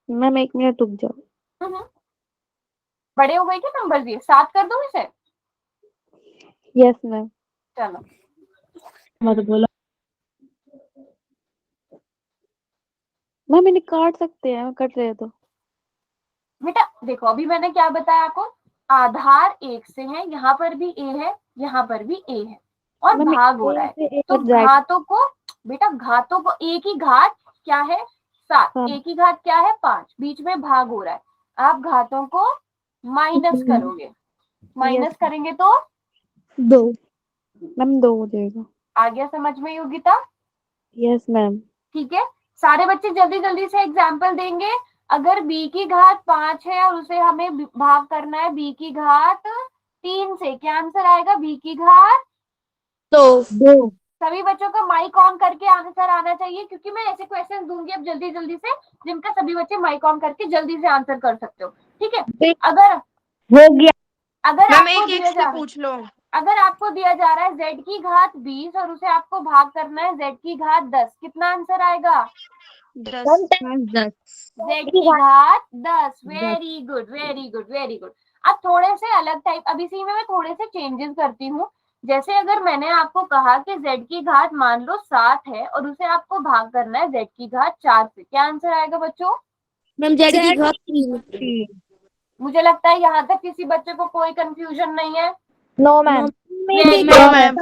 मैम 1 मिनट रुक जाओ। बड़े हो गए क्या नंबर? ये 7 कर दो इसे। Yes ma'am. चलो मत बोला मैम, मैंने काट सकते हैं, कट रहे तो। बेटा देखो, अभी मैंने क्या बताया आपको? आधार 1 से है, यहाँ पर भी a है, यहाँ पर भी a है और मैम, भाग हो रहा है। तो घातों को बेटा, घातों को a की घात क्या है? 7, a की घात क्या है? 5, बीच में भाग हो रहा है। आप घातों को माइनस करोगे, माइनस करेंगे तो 2 मैम 2 हो जाएगा। आ गया समझ में योगिता? Yes ma'am. ठीक है, सारे बच्चे जल्दी जल्दी से एग्जाम्पल देंगे। अगर b की घात 5 है और उसे हमें भाग करना है b की घात 3 से, क्या आंसर आएगा? b की घात 2। सभी बच्चों का माइक ऑन करके आंसर आना चाहिए, क्योंकि मैं ऐसे क्वेश्चन दूंगी अब जल्दी जल्दी से जिनका सभी बच्चे माइक ऑन करके जल्दी से आंसर कर सकते हो। ठीक है, अगर हो गया। अगर मैम आपको एक दिया एक जा से पूछ लो। अगर आपको दिया जा रहा है z की घात 20 और उसे आपको भाग करना है z की घात 10, कितना आंसर आएगा? 10। z की घात 10। Very good, very good, very good. अब थोड़े से अलग टाइप, अब इसी में मैं थोड़े से चेंजेस करती हूँ। जैसे अगर मैंने आपको कहा कि z की घात मान लो 7 है और उसे आपको भाग करना है z की घात 4 से, क्या आंसर आएगा बच्चों? मैम z की घात 3। मुझे लगता है यहाँ तक किसी बच्चे को कोई कंफ्यूजन नहीं है। No ma'am. No ma'am.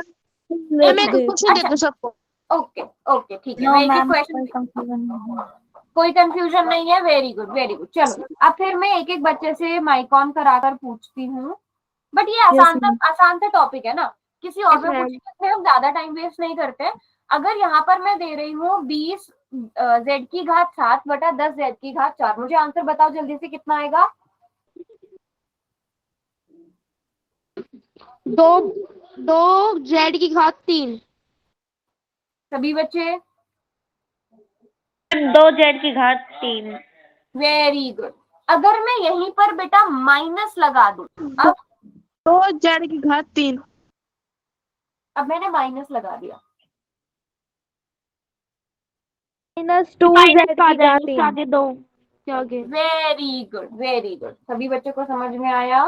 Ma'am एक क्वेश्चन दे दो सबको। ओके ओके ठीक है, मैं एक एक क्वेश्चन, कोई कंफ्यूजन नहीं है। Very good, very good. चलो अब फिर मैं एक एक बच्चे से माइक ऑन कराकर पूछती हूँ। बट ये आसान सा टॉपिक है ना, किसी और में पूछने हम ज्यादा टाइम वेस्ट नहीं करते। अगर यहाँ पर मैं दे रही हूँ 20 z की घात 7/10 z की घात 4, मुझे आंसर बताओ जल्दी से कितना आएगा? 2 z की घात 3। सभी बच्चे 2 z की घात 3। Very good. अगर मैं यहीं पर बेटा माइनस लगा दूं, अब 2 z की घात 3। अब मैंने माइनस लगा दिया, -2 z की घात 3। आगे 2 क्या आगे? Very good, very good. सभी बच्चों को समझ में आया?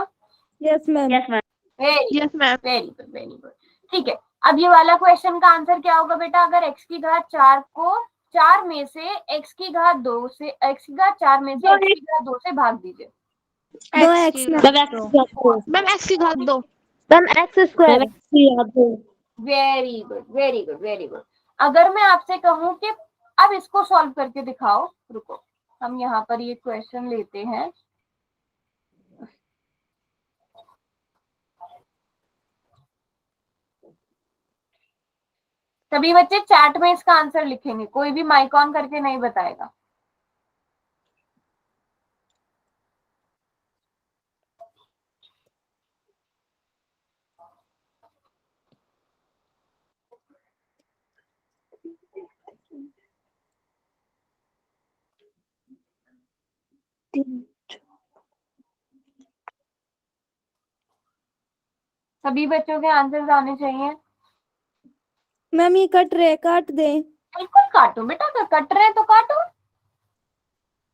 Yes ma'am. Yes ma'am. Very good, very good. ठीक है, अब ये वाला क्वेश्चन का आंसर क्या होगा बेटा? अगर x की घात 4 को 4 में से x की घात 2 से, x की घात 4 में से x की घात 2 से भाग दीजिए। 2x मैम x की घात 2। Ma'am x square. Very good, very good, very good. अगर मैं आपसे कहूं कि अब इसको सॉल्व करके दिखाओ, रुको, हम यहाँ पर ये क्वेश्चन लेते हैं। सभी बच्चे चैट में इसका आंसर लिखेंगे, कोई भी माइक ऑन करके नहीं बताएगा। सभी बच्चों के आंसर आने चाहिए। मैम ये कट रहे, काट दे। बिल्कुल काटो बेटा, अगर कट रहे हैं तो काटो।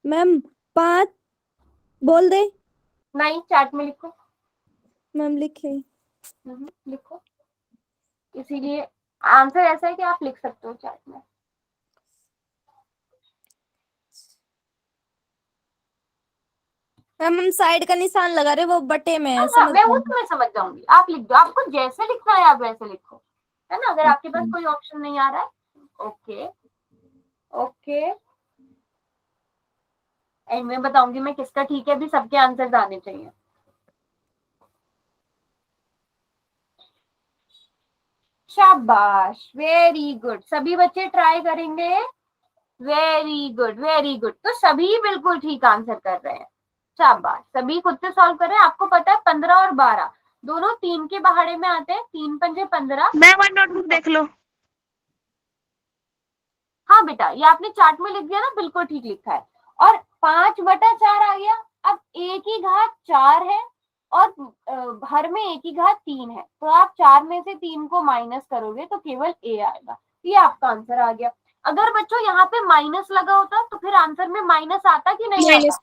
मैम 5 बोल दे। नहीं, चैट में लिखो। मैम लिखे। लिखो, इसीलिए आंसर ऐसा है कि आप लिख सकते हो चैट में। मैम हम साइड का निशान लगा रहे, वो बटे में है, हाँ, समझ मैं वो गई। तो मैं समझ जाऊंगी, आप लिख दो, आपको जैसे लिखना है आप वैसे लिखो, है ना। अगर आपके पास कोई ऑप्शन नहीं आ रहा है, ओके ओके। एंड में बताऊंगी मैं किसका ठीक है, अभी सबके आंसर आने चाहिए। शाबाश, वेरी गुड, सभी बच्चे ट्राई करेंगे। वेरी गुड वेरी गुड, तो सभी बिल्कुल ठीक आंसर कर रहे हैं। शाबाश, सभी खुद से सॉल्व कर रहे हैं। आपको पता है 15 और 12 दोनों 3 के पहाड़े में आते हैं, 3 पंजे 15। मैं वन नोटबुक देख लो। हाँ बेटा, ये आपने चार्ट में लिख दिया ना, बिल्कुल ठीक लिखा है। और 5/4 आ गया। अब एक ही घात 4 है और हर में एक ही घात 3 है, तो आप 4 में से 3 को माइनस करोगे तो केवल ए आएगा। ये आपका आंसर आ गया। अगर बच्चों यहाँ पे माइनस लगा होता तो फिर आंसर में माइनस आता कि नहीं आता?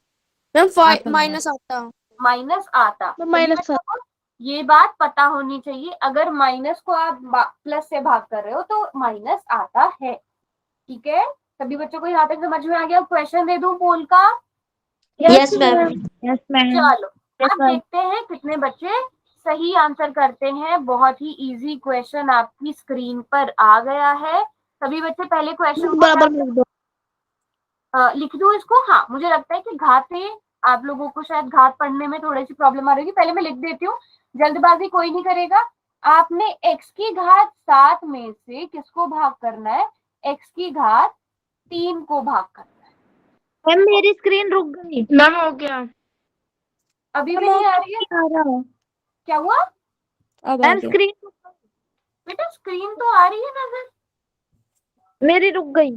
मैम माइनस आता। माइनस आता। माइनस बच्चों को ये बात पता होनी चाहिए, अगर माइनस को आप प्लस से भाग कर रहे हो तो माइनस आता है। ठीक है, सभी बच्चों को यहाँ तक समझ में आ गया? क्वेश्चन दे दूं पोल का? Yes ma'am. Yes ma'am. चलो Yes, अब ma'am. देखते हैं कितने बच्चे सही आंसर करते हैं। बहुत ही इजी क्वेश्चन आपकी स्क्रीन पर आ गया है। सभी बच्चे पहले क्वेश्चन बराबर में लिख दो। लिख दूं इसको? हाँ, मुझे लगता है कि घात से आप लोगों को शायद घात पढ़ने में थोड़ी सी प्रॉब्लम आ रही है। पहले मैं लिख देती हूँ, जल्दबाजी कोई नहीं करेगा। आपने x की घात 7 में से किसको भाग करना है? x की घात 3 को भाग करना है। मैम मेरी स्क्रीन रुक गई। मैम हो गया। अभी भी नहीं आ रही है? आ रहा। क्या हुआ अब आ मैम गया। स्क्रीन बेटा? स्क्रीन तो आ रही है नजर। मेरी रुक गई।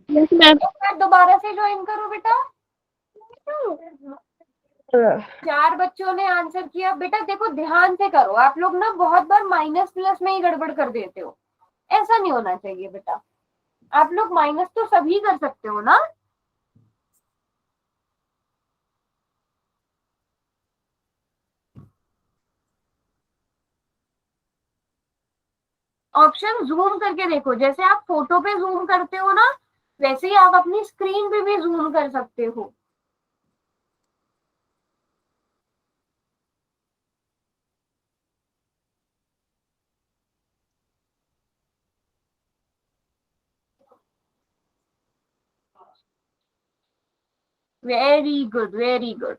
Yes ma'am. एक बार दोबारा से ज्वाइन करो बेटा। 4 बच्चों ने आंसर किया। बेटा देखो, ध्यान से करो, आप लोग ना बहुत बार माइनस प्लस में ही गड़बड़ कर देते हो। ऐसा नहीं होना चाहिए बेटा। आप लोग माइनस तो सभी कर सकते हो ना। ऑप्शन जूम करके देखो, जैसे आप फोटो पे जूम करते हो ना, वैसे ही आप अपनी स्क्रीन पे भी जूम कर सकते हो। Very good very good.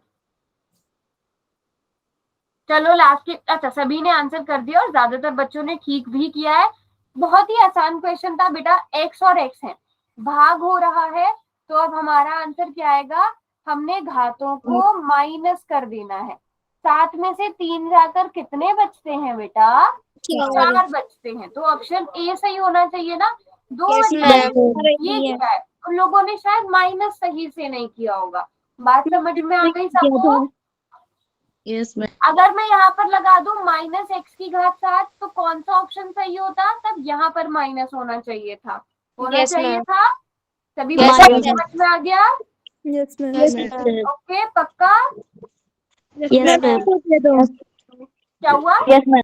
चलो लास्ट के, अच्छा सभी ने आंसर कर दिया और ज्यादातर बच्चों ने ठीक भी किया है। बहुत ही आसान क्वेश्चन था बेटा। x और x है, भाग हो रहा है, तो अब हमारा आंसर क्या आएगा? हमने घातों को माइनस कर देना है। 7 में से 3 जाकर कितने बचते हैं बेटा? 4 बचते हैं, तो ऑप्शन ए सही होना चाहिए ना। 2 Yes, बच्चों ma'am. ने ये किया है, उन लोगों ने शायद माइनस सही से नहीं किया होगा। बात समझ में आ गई सबको? Yes ma'am. अगर मैं यहाँ पर लगा दूं माइनस एक्स की घात 7, तो कौन सा ऑप्शन सही होता? तब यहाँ पर माइनस होना चाहिए था, होना Yes, चाहिए ma'am. था। सभी Yes, बच्चों को ma'am. समझ में आ गया? Yes ma'am. Yes, ma'am. Okay, पक्का? Yes, ma'am. दे दो। क्या हुआ? Yes ma'am.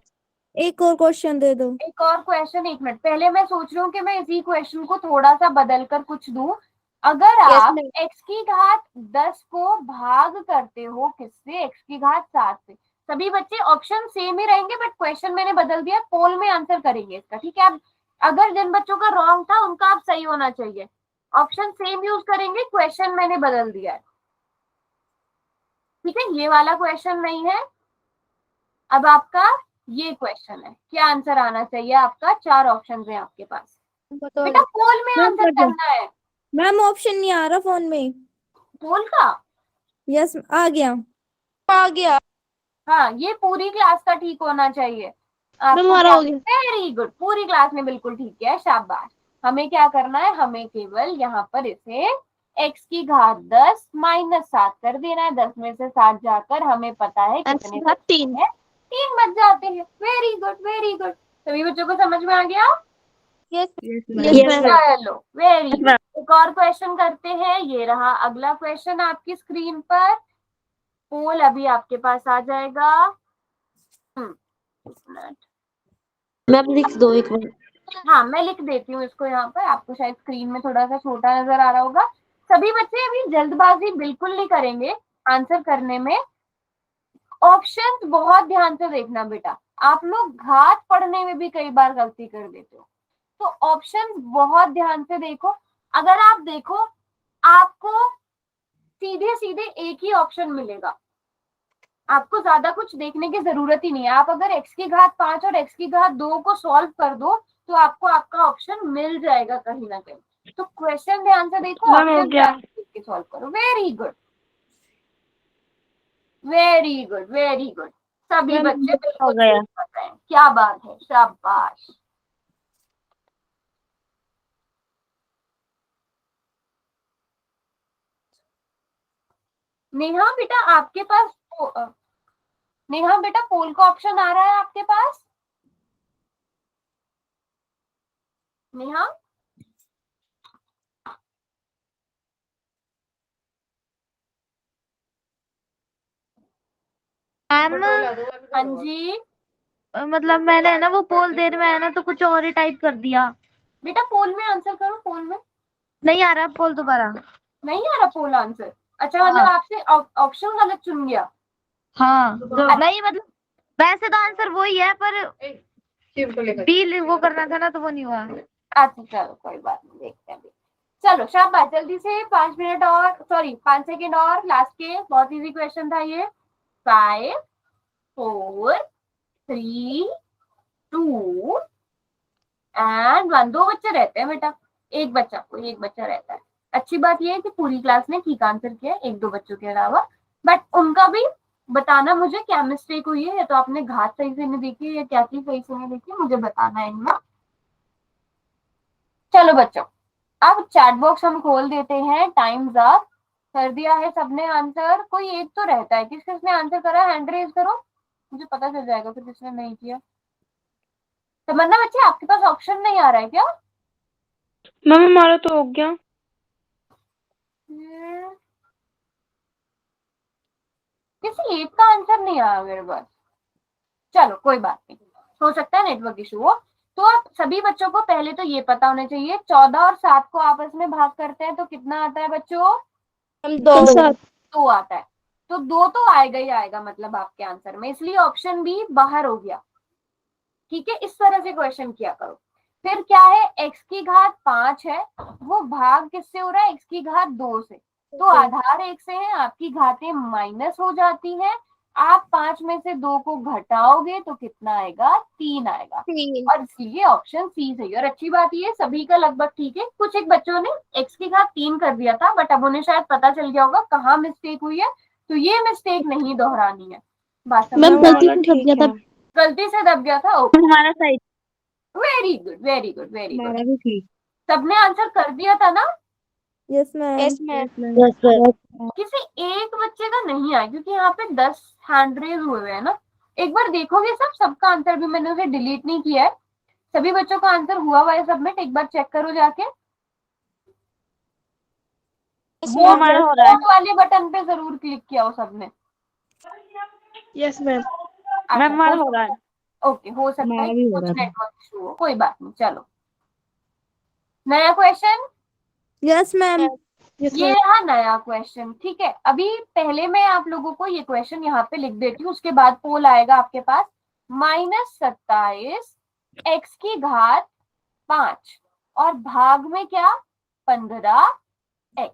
एक और क्वेश्चन दे दो। एक और क्वेश्चन, 1 मिनट। पहले मैं सोच रही हूँ कि मैं इसी क्वेश्चन को थोड़ा सा बदल कर कुछ दूं। अगर Yes, आप ma'am. x की घात 10 को भाग करते हो किससे? x की घात 7 से। सभी बच्चे ऑप्शन सेम ही रहेंगे, बट क्वेश्चन मैंने बदल दिया। पोल में आंसर करेंगे इसका, ठीक है? अब अगर जिन बच्चों का रॉन्ग था उनका आप सही होना चाहिए। ऑप्शन सेम यूज करेंगे, क्वेश्चन मैंने बदल दिया है, ठीक है। ये वाला क्वेश्चन नहीं है, अब आपका ये क्वेश्चन है। क्या आंसर आना चाहिए आपका? 4 ऑप्शन है आपके पास, बेटा पोल में मैम आंसर पता करना है। मैम ऑप्शन नहीं आ रहा फोन में। पोल का यस आ गया। आ गया हाँ, ये पूरी क्लास का ठीक होना चाहिए। मैम, आपको हमारा क्या, हो गया। वेरी गुड, पूरी क्लास ने बिल्कुल ठीक किया है, शाबाश। हमें क्या करना है, हमें केवल यहाँ पर इसे x की घात 10 माइनस 7 कर देना है। 10 में से 7 जाकर हमें पता है x कितने की घात 3। है, 3 बच जाते हैं। वेरी गुड वेरी गुड, सभी बच्चों को समझ में आ गया? Yes Yes, ma'am. चलो वेरी Yes, गुड, ma'am. एक और क्वेश्चन करते हैं। ये रहा अगला क्वेश्चन आपकी स्क्रीन पर। पोल अभी आपके पास आ जाएगा। एक मिनट, मैम लिख दो एक बार। हाँ मैं लिख देती हूँ इसको यहाँ पर, आपको शायद स्क्रीन में थोड़ा सा छोटा नजर आ रहा होगा। सभी बच्चे अभी जल्दबाजी बिल्कुल नहीं करेंगे आंसर करने में। ऑप्शंस बहुत ध्यान से देखना बेटा, आप लोग घात पढ़ने में भी कई बार गलती कर देते हो, तो ऑप्शंस बहुत ध्यान से देखो। अगर आप देखो, आपको सीधे सीधे एक ही ऑप्शन मिलेगा, आपको ज्यादा कुछ देखने की जरूरत ही नहीं है। आप अगर x की घात 5 और x की घात 2 को सॉल्व कर दो तो आपको आपका ऑप्शन मिल जाएगा कहीं ना कहीं। तो क्वेश्चन ध्यान से देखो, मैम, हो ऑप्शन गया। ध्यान से देख के सॉल्व करो। Very good very good very good, सभी मैम, बच्चे हो बिल्कुल गया। सही कर रहे हैं, क्या बात है, शाबाश। नेहा बेटा आपके पास नेहा बेटा पोल का ऑप्शन आ रहा है आपके पास? नेहा मैम हाँ जी मतलब मैंने है ना वो पोल देर में है ना तो कुछ और ही टाइप कर दिया। बेटा पोल में आंसर करो, पोल में नहीं आ रहा पोल दोबारा। नहीं आ रहा पोल आंसर। अच्छा मतलब हाँ। आपसे ऑप्शन गलत चुन गया। हाँ नहीं मतलब वैसे तो आंसर वही है पर बी वो करना था ना तो वो नहीं हुआ। अच्छा चलो कोई बात नहीं, देखते हैं अभी। चलो शाबाश, जल्दी से 5 मिनट और, सॉरी 5 सेकेंड और, लास्ट के, बहुत इजी क्वेश्चन था ये। 5 4 3 2 एंड 1। 2 बच्चे रहते हैं बेटा, एक बच्चा रहता है। अच्छी बात यह है कि पूरी क्लास ने ठीक आंसर किया, 1-2 बच्चों के अलावा। बट उनका भी बताना मुझे क्या मिस्टेक हुई है, या तो आपने घात सही से नहीं देखी या क्या चीज सही से नहीं देखी, मुझे बताना है इनमें। चलो बच्चों, अब चैट बॉक्स हम खोल देते हैं। टाइम्स अप, कर दिया है सबने आंसर? कोई एक तो रहता है, किसने आंसर करा, हैंड रेज करो, मुझे पता चल जाएगा फिर किसने नहीं किया। तमन्ना बच्चे आपके पास ऑप्शन नहीं आ रहा है क्या? मैम हमारा तो हो गया। किसी एक का आंसर नहीं आया मेरे पास। चलो कोई बात नहीं, हो सकता है नेटवर्क इशू हो। तो आप सभी बच्चों को पहले तो ये पता होना चाहिए, 14 और 7 को आपस में भाग करते हैं तो कितना आता है बच्चों? हम 2 2 आता है। तो 2 तो आएगा ही आएगा मतलब आपके आंसर में, इसलिए ऑप्शन बी बाहर हो गया। ठीक है, इस तरह से क्वेश्चन किया करो। फिर क्या है, x की घात 5 है, वो भाग किससे हो रहा है? x की घात 2 से। तो आधार 1 से है, आपकी घातें माइनस हो जाती हैं। आप 5 में से 2 को घटाओगे तो कितना आएगा? 3 आएगा। और इसलिए ऑप्शन सी सही। और अच्छी बात ये, सभी का लगभग ठीक है। कुछ एक बच्चों ने x की घात 3 कर दिया था, बट अब उन्हें शायद पता चल गया होगा कहाँ मिस्टेक हुई है, तो ये मिस्टेक नहीं दोहरानी है। बात समझ मैम में आ गलती गई? से दब गया था। गलती से दब गया था, ओके। हमारा सही। Very good very good very good, हमारा भी ठीक। सबने आंसर कर दिया था ना? Yes ma'am. Yes ma'am. Yes sir. किसी एक बच्चे का नहीं आया क्योंकि यहाँ पे 10 हैंड रेज हुए हैं ना। एक बार देखोगे सबका आंसर भी मैंने उसे डिलीट नहीं किया है, सभी बच्चों का आंसर हुआ है सबमिट, एक बार चेक करो जाके। वोट हमारा हो रहा है। वाले बटन पे जरूर क्लिक किया हो सबने। Yes ma'am. अच्छा, मैम हमारा हो रहा है। ओके, हो सकता है हमारा भी हो कुछ रहा था। नेटवर्क इशू हो, कोई बात नहीं। चलो नया क्वेश्चन, यस मैम। ये रहा नया क्वेश्चन। ठीक है, अभी पहले मैं आप लोगों को ये क्वेश्चन यहाँ पे लिख देती हूँ, उसके बाद पोल आएगा आपके पास। -27 x की घात 5 और भाग में क्या? 15x।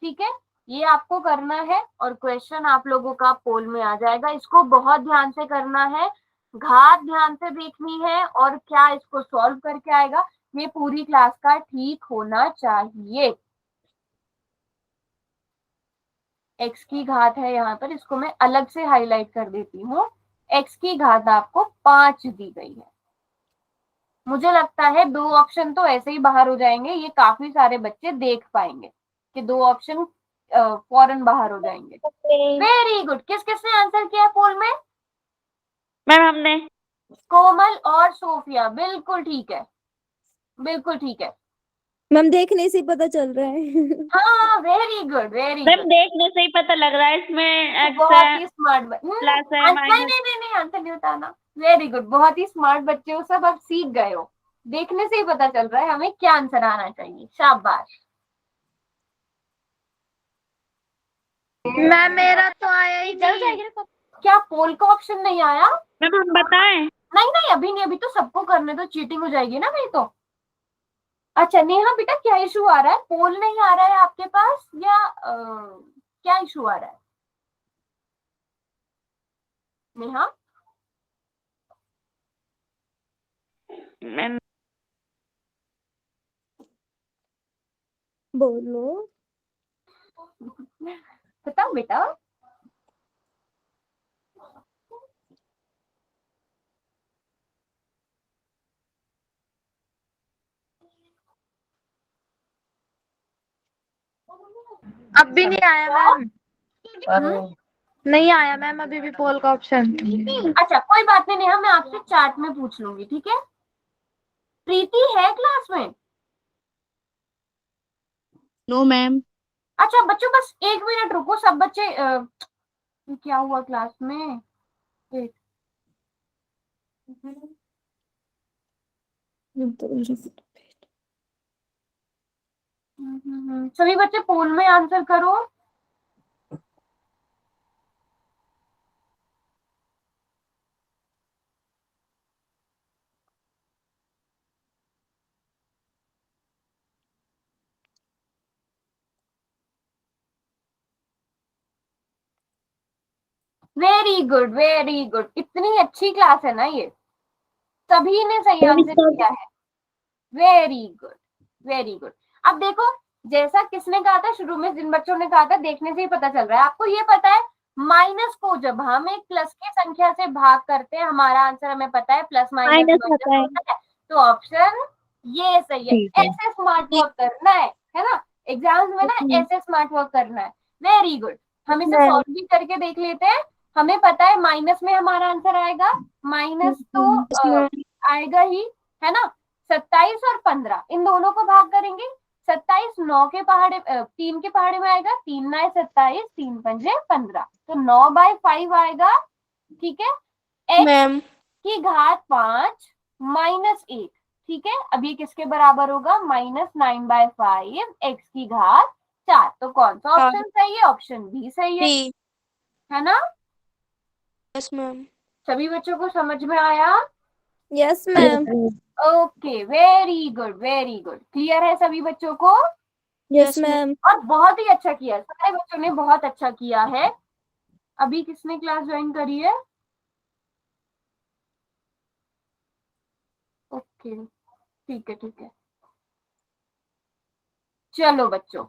ठीक है, ये आपको करना है और क्वेश्चन आप लोगों का पोल में आ जाएगा। इसको बहुत ध्यान से करना है, घात ध्यान से देखनी है और क्या इसको सॉल्व करके आएगा, ये पूरी क्लास का ठीक होना चाहिए। x की घात है यहाँ पर, इसको मैं अलग से हाईलाइट कर देती हूँ। x की घात आपको 5 दी गई है। मुझे लगता है 2 ऑप्शन तो ऐसे ही बाहर हो जाएंगे, ये काफी सारे बच्चे देख पाएंगे कि 2 ऑप्शन फौरन बाहर हो जाएंगे। Very good. किस किसने आंसर किया पोल में? मैम हमने। कोमल और सोफिया, बिल्कुल ठीक है, बिल्कुल ठीक है। मैम देखने से ही पता चल रहा है। हाँ, very good, very ma'am good. देखने से ही पता लग रहा है इसमें एक्स बहुत है, ही स्मार्ट प्लस है, नहीं माइनस। नहीं नहीं नहीं, आंसर नहीं बताना। वेरी गुड, बहुत ही स्मार्ट बच्चे हो सब, अब सीख गए हो। देखने से ही पता चल रहा है हमें क्या आंसर आना चाहिए। शाबाश। मैम मेरा तो आया ही चल नहीं। जाएगी। क्या पोल का ऑप्शन नहीं आया? मैम हम बताएं? नहीं नहीं, अभी नहीं, अभी तो सबको करने दो, चीटिंग हो जाएगी ना नहीं तो। अच्छा नेहा बेटा, क्या इशू आ रहा है? पोल नहीं आ रहा है आपके पास या क्या इशू आ रहा है नेहा? मैम बोलो। बताओ बेटा। अब भी नहीं आया मैम। हम्म? नहीं आया मैम अभी भी पोल का ऑप्शन। अच्छा कोई बात नहीं नेहा, मैं आपसे चार्ट में पूछ लूंगी, ठीक है? प्रीति है क्लास में? No ma'am. अच्छा बच्चों बस 1 मिनट रुको, सब बच्चे ये क्या हुआ क्लास में? एक सभी बच्चे पोल में आंसर करो। Very good, very good. इतनी अच्छी क्लास है ना ये, सभी ने सही आंसर किया है। Very good, very good. अब देखो, जैसा किसने कहा था शुरू में, जिन बच्चों ने कहा था देखने से ही पता चल रहा है, आपको ये पता है माइनस को जब हम एक प्लस की संख्या से भाग करते हैं, हमारा आंसर हमें पता है प्लस माइनस होता है। होता है। तो ऑप्शन ये सही है। ऐसे स्मार्ट वर्क करना है ना, एग्जाम्स में ना ऐसे स्मार्ट वर्क करना है। Very good. हम इसे सॉल्व भी करके देख लेते हैं। हमें पता है माइनस में हमारा आंसर आएगा, माइनस तो आएगा ही, है ना। 27 और 15 इन दोनों को भाग करेंगे। 27 9 के पहाड़े 3 के पहाड़े में आएगा, 3 9 27, 3 पंजे 15, तो 9/5 आएगा। ठीक है, x मैम की घात 5 माइनस 1। ठीक है, अब ये किसके बराबर होगा? -9/5 x की घात 4। तो कौन सा ऑप्शन सही है? ऑप्शन बी सही है ना? Yes ma'am. सभी बच्चों को समझ में आया? Yes ma'am. Okay, very good, very good. Clear है सभी बच्चों को? Yes ma'am. और बहुत ही अच्छा किया, सारे बच्चों ने बहुत अच्छा किया है। अभी किसने क्लास ज्वाइन करी है? ओके, ठीक है, ठीक है। चलो बच्चों,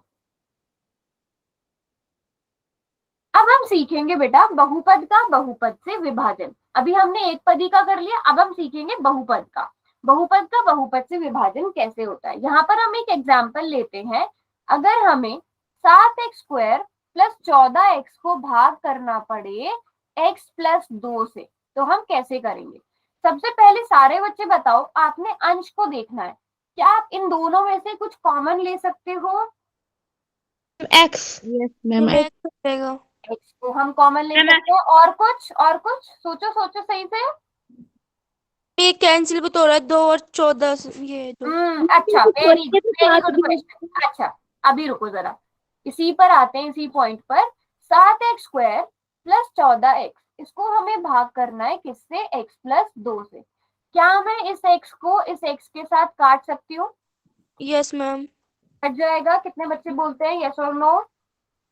अब हम सीखेंगे बेटा बहुपद का बहुपद से विभाजन। अभी हमने एक पदी का कर लिया, अब हम सीखेंगे बहुपद का। बहुपद का बहुपद से विभाजन कैसे होता है, यहाँ पर हम एक एग्जाम्पल लेते हैं। अगर हमें 7x² प्लस 14x को भाग करना पड़े x प्लस 2 से, तो हम कैसे करेंगे? सबसे पहले सारे बच्चे बताओ, आपने अंश को देखना है। क्या आप इन दोनों में से कुछ कॉमन ले सकते हो? एक्स। यस मैम एक्स रहेगा। x को हम कॉमन ले सकते हैं। और कुछ सोचो सोचो सही से। ये कैंसिल भी तो हो रहा है, 2 और 14 ये दो। अच्छा, वेरी गुड क्वेश्चन। अच्छा अभी रुको जरा, इसी पर आते हैं, इसी पॉइंट पर। 7x² प्लस 14x, इसको हमें भाग करना है किससे? x प्लस 2 से। क्या मैं इस x को इस x के साथ काट सकती हूँ? Yes ma'am. कट जाएगा? कितने बच्चे बोलते हैं यस और no?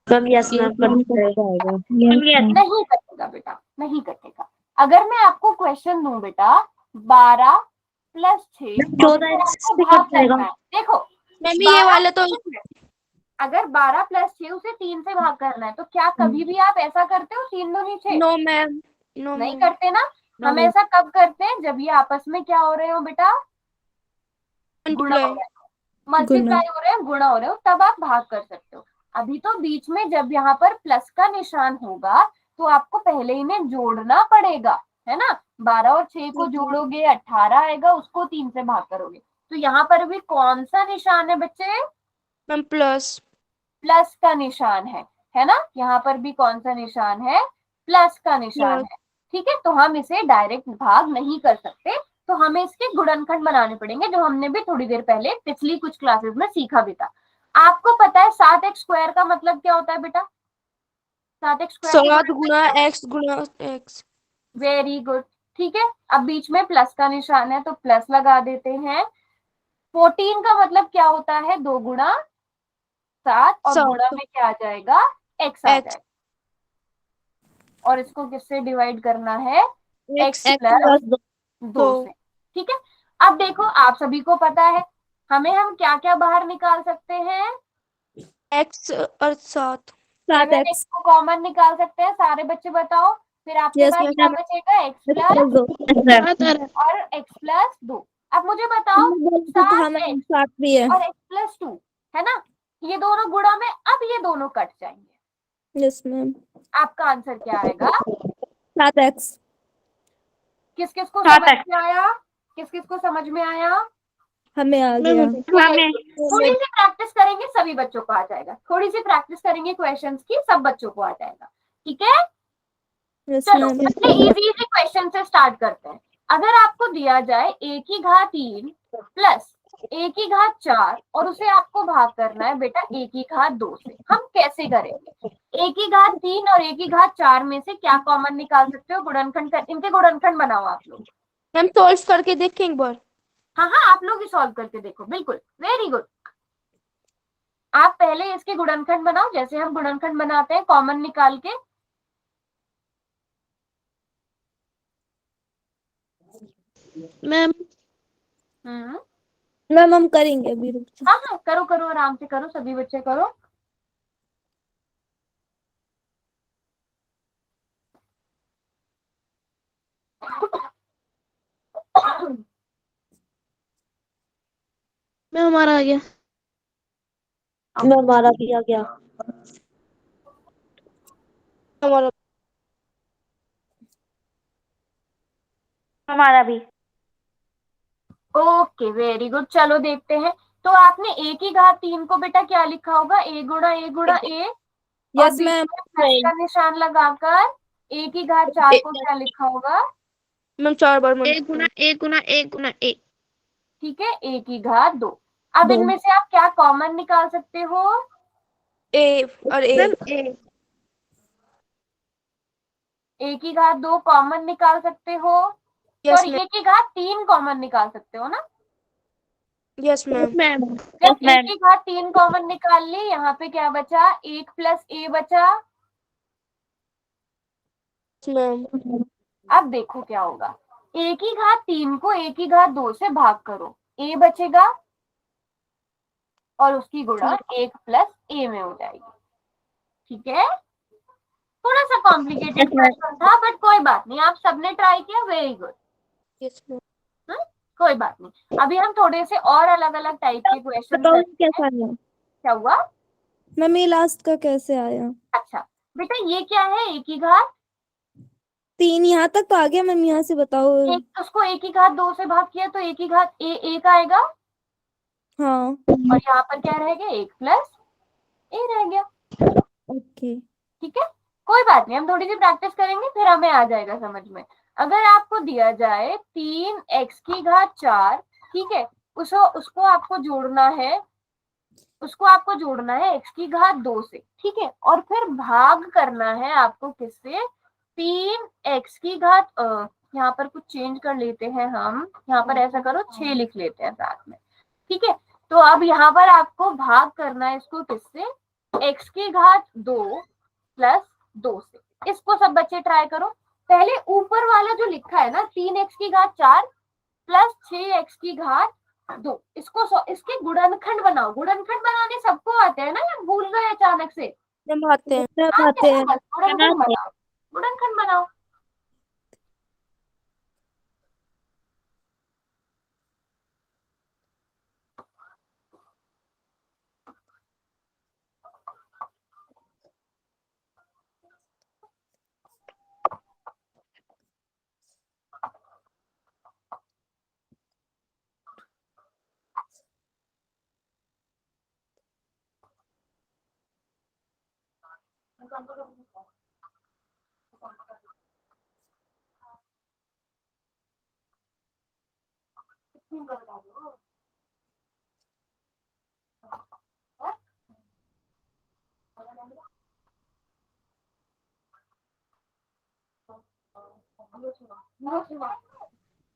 Ma'am yes ma'am cut जाएगा। नहीं कटेगा बेटा, नहीं कटेगा। अगर मैं आपको क्वेश्चन दूं बेटा 12 + 6 और 14 उसको से आपको कट भाग जाएगा। करना है। देखो मैम ये 12 वाला तो अगर 12 + 6 उसे 3 से भाग करना है, तो क्या कभी भी आप ऐसा करते हो 3 दूनी 6? नो मैम, नो नहीं मैम। करते ना। हम ऐसा कब करते हैं? जब ये आपस में क्या हो रहे हो बेटा? गुणा हो रहे हो, मल्टीप्लाई हो रहे हो, गुणा हो रहे हो, तब आप भाग कर सकते हो। अभी तो बीच में जब यहाँ पर प्लस का निशान होगा तो आपको पहले इन्हें जोड़ना पड़ेगा, है ना? 12 और 6 को जोड़ोगे 18 आएगा, उसको 3 से भाग करोगे। तो यहाँ पर भी कौन सा निशान है बच्चे? Ma'am plus. प्लस का निशान है ना? यहाँ पर भी कौन सा निशान है? प्लस का निशान है। ठीक है, तो हम इसे डायरेक्ट भाग नहीं कर सकते, तो हमें इसके गुणनखंड बनाने पड़ेंगे, जो हमने भी थोड़ी देर पहले पिछली कुछ क्लासेस में सीखा भी था। आपको पता है 7x² का मतलब क्या होता है बेटा? 7x² 7 गुणा x गुणा x। Very good. ठीक है, अब बीच में प्लस का निशान है तो प्लस लगा देते हैं। 14 का मतलब क्या होता है? 2 गुणा 7 और 7 गुणा में क्या आ जाएगा? x आ x जाएगा। और इसको किससे डिवाइड करना है? x x प्लस + 2 से। ठीक है, अब देखो आप सभी को पता है हम क्या क्या बाहर निकाल सकते हैं? x और 7। 7x। को कॉमन निकाल सकते हैं। सारे बच्चे बताओ, फिर आपके Yes, पास ma'am. क्या बचेगा? x प्लस 2 और x प्लस 2। अब मुझे बताओ तो हमें 7x 7 भी है। और x प्लस 2 है ना, ये दोनों गुणा में, अब ये दोनों कट जाएंगे। Yes ma'am. आपका आंसर क्या आएगा? 7x। किस किस को समझ में आया? किस किस को समझ में आया? हमें आ गया। थोड़ी सी प्रैक्टिस करेंगे सभी बच्चों को आ जाएगा। थोड़ी सी प्रैक्टिस करेंगे क्वेश्चंस की, सब बच्चों को आ जाएगा। ठीक है, यस चलो मैम। पहले इजी इजी क्वेश्चन से स्टार्ट करते हैं। अगर आपको दिया जाए a की घात 3 प्लस a की घात 4 और उसे आपको भाग करना है बेटा a की घात 2 से, हम कैसे करेंगे? a की घात 3 और a की घात 4 में से क्या कॉमन निकाल सकते हो? गुणनखंड कर, इनके गुणनखंड बनाओ आप लोग। मैम सॉल्व करके देखें एक बार। हाँ हाँ, आप लोग ही सॉल्व करके देखो। बिल्कुल, वेरी गुड। आप पहले इसके गुणनखंड बनाओ, जैसे हम गुणनखंड बनाते हैं कॉमन निकाल के। मैम मैम हम करेंगे अभी, रुक जाओ। हाँ हाँ, करो करो, आराम से करो, सभी बच्चे करो। मैम हमारा आ गया। मैं हमारा भी आ गया। हमारा हमारा भी। Okay, very good. चलो देखते हैं। तो आपने a की घात 3 को बेटा क्या लिखा होगा? a गुणा a गुणा a, और यस बीच मैम। में प्लस का निशान लगाकर a की घात 4 को क्या लिखा होगा? मैम 4 बार एक गुना एक गुना एक गुना एक। ठीक है, a की घात 2। अब इनमें से आप क्या कॉमन निकाल सकते हो? a और a। Ma'am A. a की घात 2 कॉमन निकाल सकते हो, यस सॉरी मैम। a की घात 3 कॉमन निकाल सकते हो ना? Yes ma'am. मैम जब a की घात 3 कॉमन निकाल ली, यहाँ पे क्या बचा? 1 प्लस a बचा। मैम अब देखो क्या होगा, a की घात 3 को a की घात 2 से भाग करो, a बचेगा और उसकी गुणा 1 प्लस a में हो जाएगी। ठीक है, थोड़ा सा कॉम्प्लिकेटेड क्वेश्चन था, बट कोई बात नहीं, आप सबने ट्राई किया, वेरी गुड। Yes ma'am. कोई बात नहीं, अभी हम थोड़े से और अलग अलग टाइप के क्वेश्चन बताओ करते हैं। कैसा आया? क्या हुआ? मैम ये लास्ट का कैसे आया? अच्छा बेटा, ये क्या है? a की घात 3 यहाँ तक तो आ गया मैम, यहाँ से बताओ। एक, उसको a की घात 2 से भाग किया तो a की घात एक आएगा, हाँ और यहाँ पर क्या रह गया? 1 प्लस a रह गया। ओके। ठीक है, कोई बात नहीं, हम थोड़ी सी प्रैक्टिस करेंगे फिर हमें आ जाएगा समझ में। अगर आपको दिया जाए 3x की घात 4, ठीक है, उसको आपको जोड़ना है, x की घात 2 से, ठीक है, और फिर भाग करना है आपको किससे? 3x की घात यहाँ पर कुछ चेंज कर लेते हैं हम, यहाँ पर ऐसा करो 6 लिख लेते हैं साथ में। ठीक है, तो अब यहाँ पर आपको भाग करना है इसको किससे, x की घात 2 प्लस 2 से। इसको सब बच्चे ट्राई करो। पहले ऊपर वाला जो लिखा है ना 3x की घात 4 प्लस 6x की घात 2, इसके गुणनखंड बनाओ। गुणनखंड बनाने सबको आते हैं ना, या भूल गए अचानक से? सब आते हैं। आते हैं, बस गुणनखंड बनाओ, गुणनखंड बनाओ।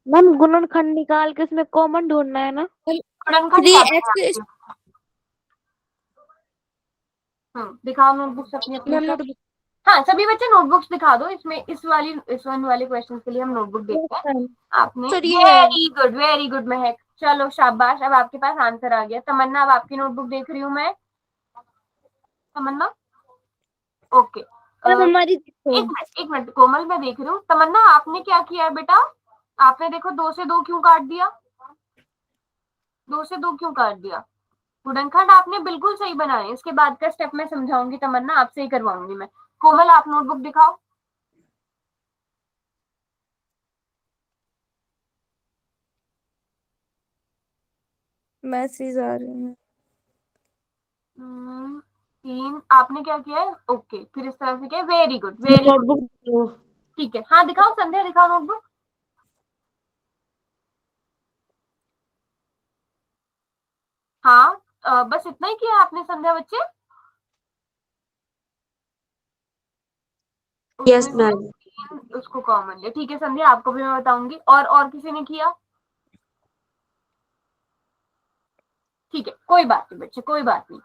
मैम गुणनखंड निकाल के उसमें कॉमन ढूंढना है ना? गुणनखंड 3x दिखाओ नोटबुक्स अपनी अपनी। Ma'am notebook. हाँ, सभी बच्चे नोटबुक्स दिखा दो। इसमें इस वाले क्वेश्चन के लिए हम नोटबुक देखते हैं। आपने सर, ये है। वेरी गुड महक, चलो शाबाश। अब आपके पास आंसर आ गया। तमन्ना, अब आपकी नोटबुक देख रही हूँ मैं। तमन्ना, ओके। मैम हमारी एक मिनट कोमल, मैं देख रही हूँ। तमन्ना, आपने क्या किया है बेटा? आपने देखो 2 से 2 क्यों काट दिया? 2 से 2 क्यों काट दिया? गुणनखंड आपने बिल्कुल सही बनाए। इसके बाद का स्टेप मैं समझाऊंगी तमन्ना, आपसे ही करवाऊंगी मैं। कोमल, आप नोटबुक दिखाओ। मैसेज आ रहे हैं। 3 आपने क्या किया है? ओके, फिर इस तरह से किया। वेरी गुड, वेरी गुड, ठीक है। हाँ दिखाओ संध्या, दिखाओ नोटबुक। हाँ, बस इतना ही किया आपने संध्या बच्चे? Yes ma'am. उसको कॉमन ले, ठीक है संध्या, आपको भी मैं बताऊंगी। और किसी ने किया? ठीक है, कोई बात नहीं बच्चे, कोई बात नहीं।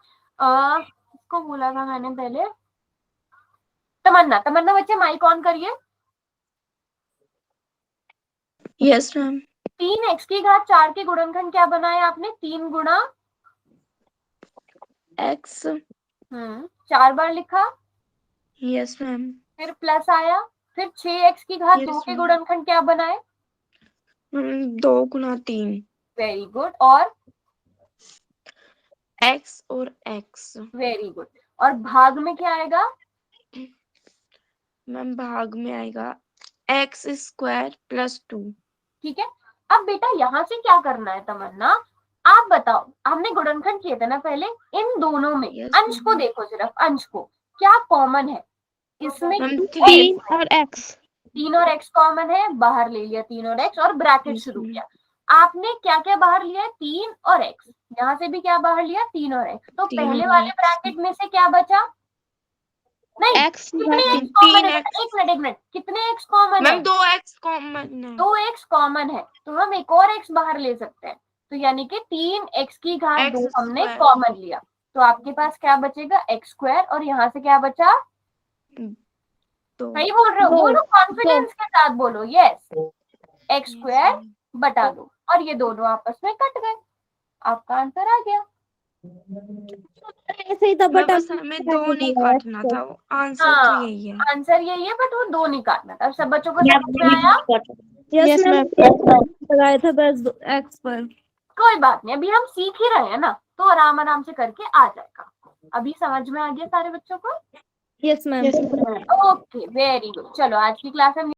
इसको बोला था मैंने पहले। तमन्ना, तमन्ना बच्चे माइक ऑन करिए। Yes ma'am. 3x की घात 4 के गुणनखंड क्या बनाया आपने? 3 गुणा एक्स। 4 बार लिखा, यस मैम। फिर प्लस आया, फिर 6x की घात Yes, 2 के ma'am. गुणनखंड क्या बनाए? 2 गुना 3। Very good. और एक्स और एक्स। Very good. और भाग में क्या आएगा? मैम भाग में आएगा एक्स स्क्वायर प्लस 2। ठीक है। अब बेटा यहाँ से क्या करना है तमन्ना, आप बताओ। हमने गुणनखंड किए थे ना पहले, इन दोनों में Yes, अंश को ma'am. देखो, सिर्फ अंश को। क्या कॉमन है इसमें? मैम 3 और x। 3 और x कॉमन है, बाहर ले लिया 3 और x और ब्रैकेट Yes, शुरू ma'am. किया। आपने क्या क्या बाहर लिया है? 3 और x। यहाँ से भी क्या बाहर लिया? 3 और x। तो 3 पहले और वाले x। ब्रैकेट में से क्या बचा? नहीं, x कितने घात x कॉमन है? 3x। एक मिनट, कितने x कॉमन है? मैम 2x कॉमन है। 2x कॉमन है, तो हम एक और x बाहर ले सकते हैं। तो यानी कि 3x की घात 2 X हमने square। कॉमन लिया। तो आपके पास क्या बचेगा? x square. और यहाँ से क्या बचा? तो सही बोल रहे हो, दो। बोलो कॉन्फिडेंस के साथ बोलो। Yes, x Yes, square ma'am. बटा 2, और ये दोनों आपस में कट गए। आपका आंसर आ गया। ऐसे ही था, मैं बट बस हमें 2 नहीं काटना था, आंसर तो हाँ, यही है। आंसर यही है, बट वो 2 नहीं काटना था। सब बच्चों को समझ में आया? यस मैम लगाया था बस x पर। कोई बात नहीं, अभी हम सीख ही रहे हैं ना, तो आराम आराम से करके आ जाएगा। अभी समझ में आ गया सारे बच्चों को? Yes ma'am. Okay, very good. चलो आज की क्लास में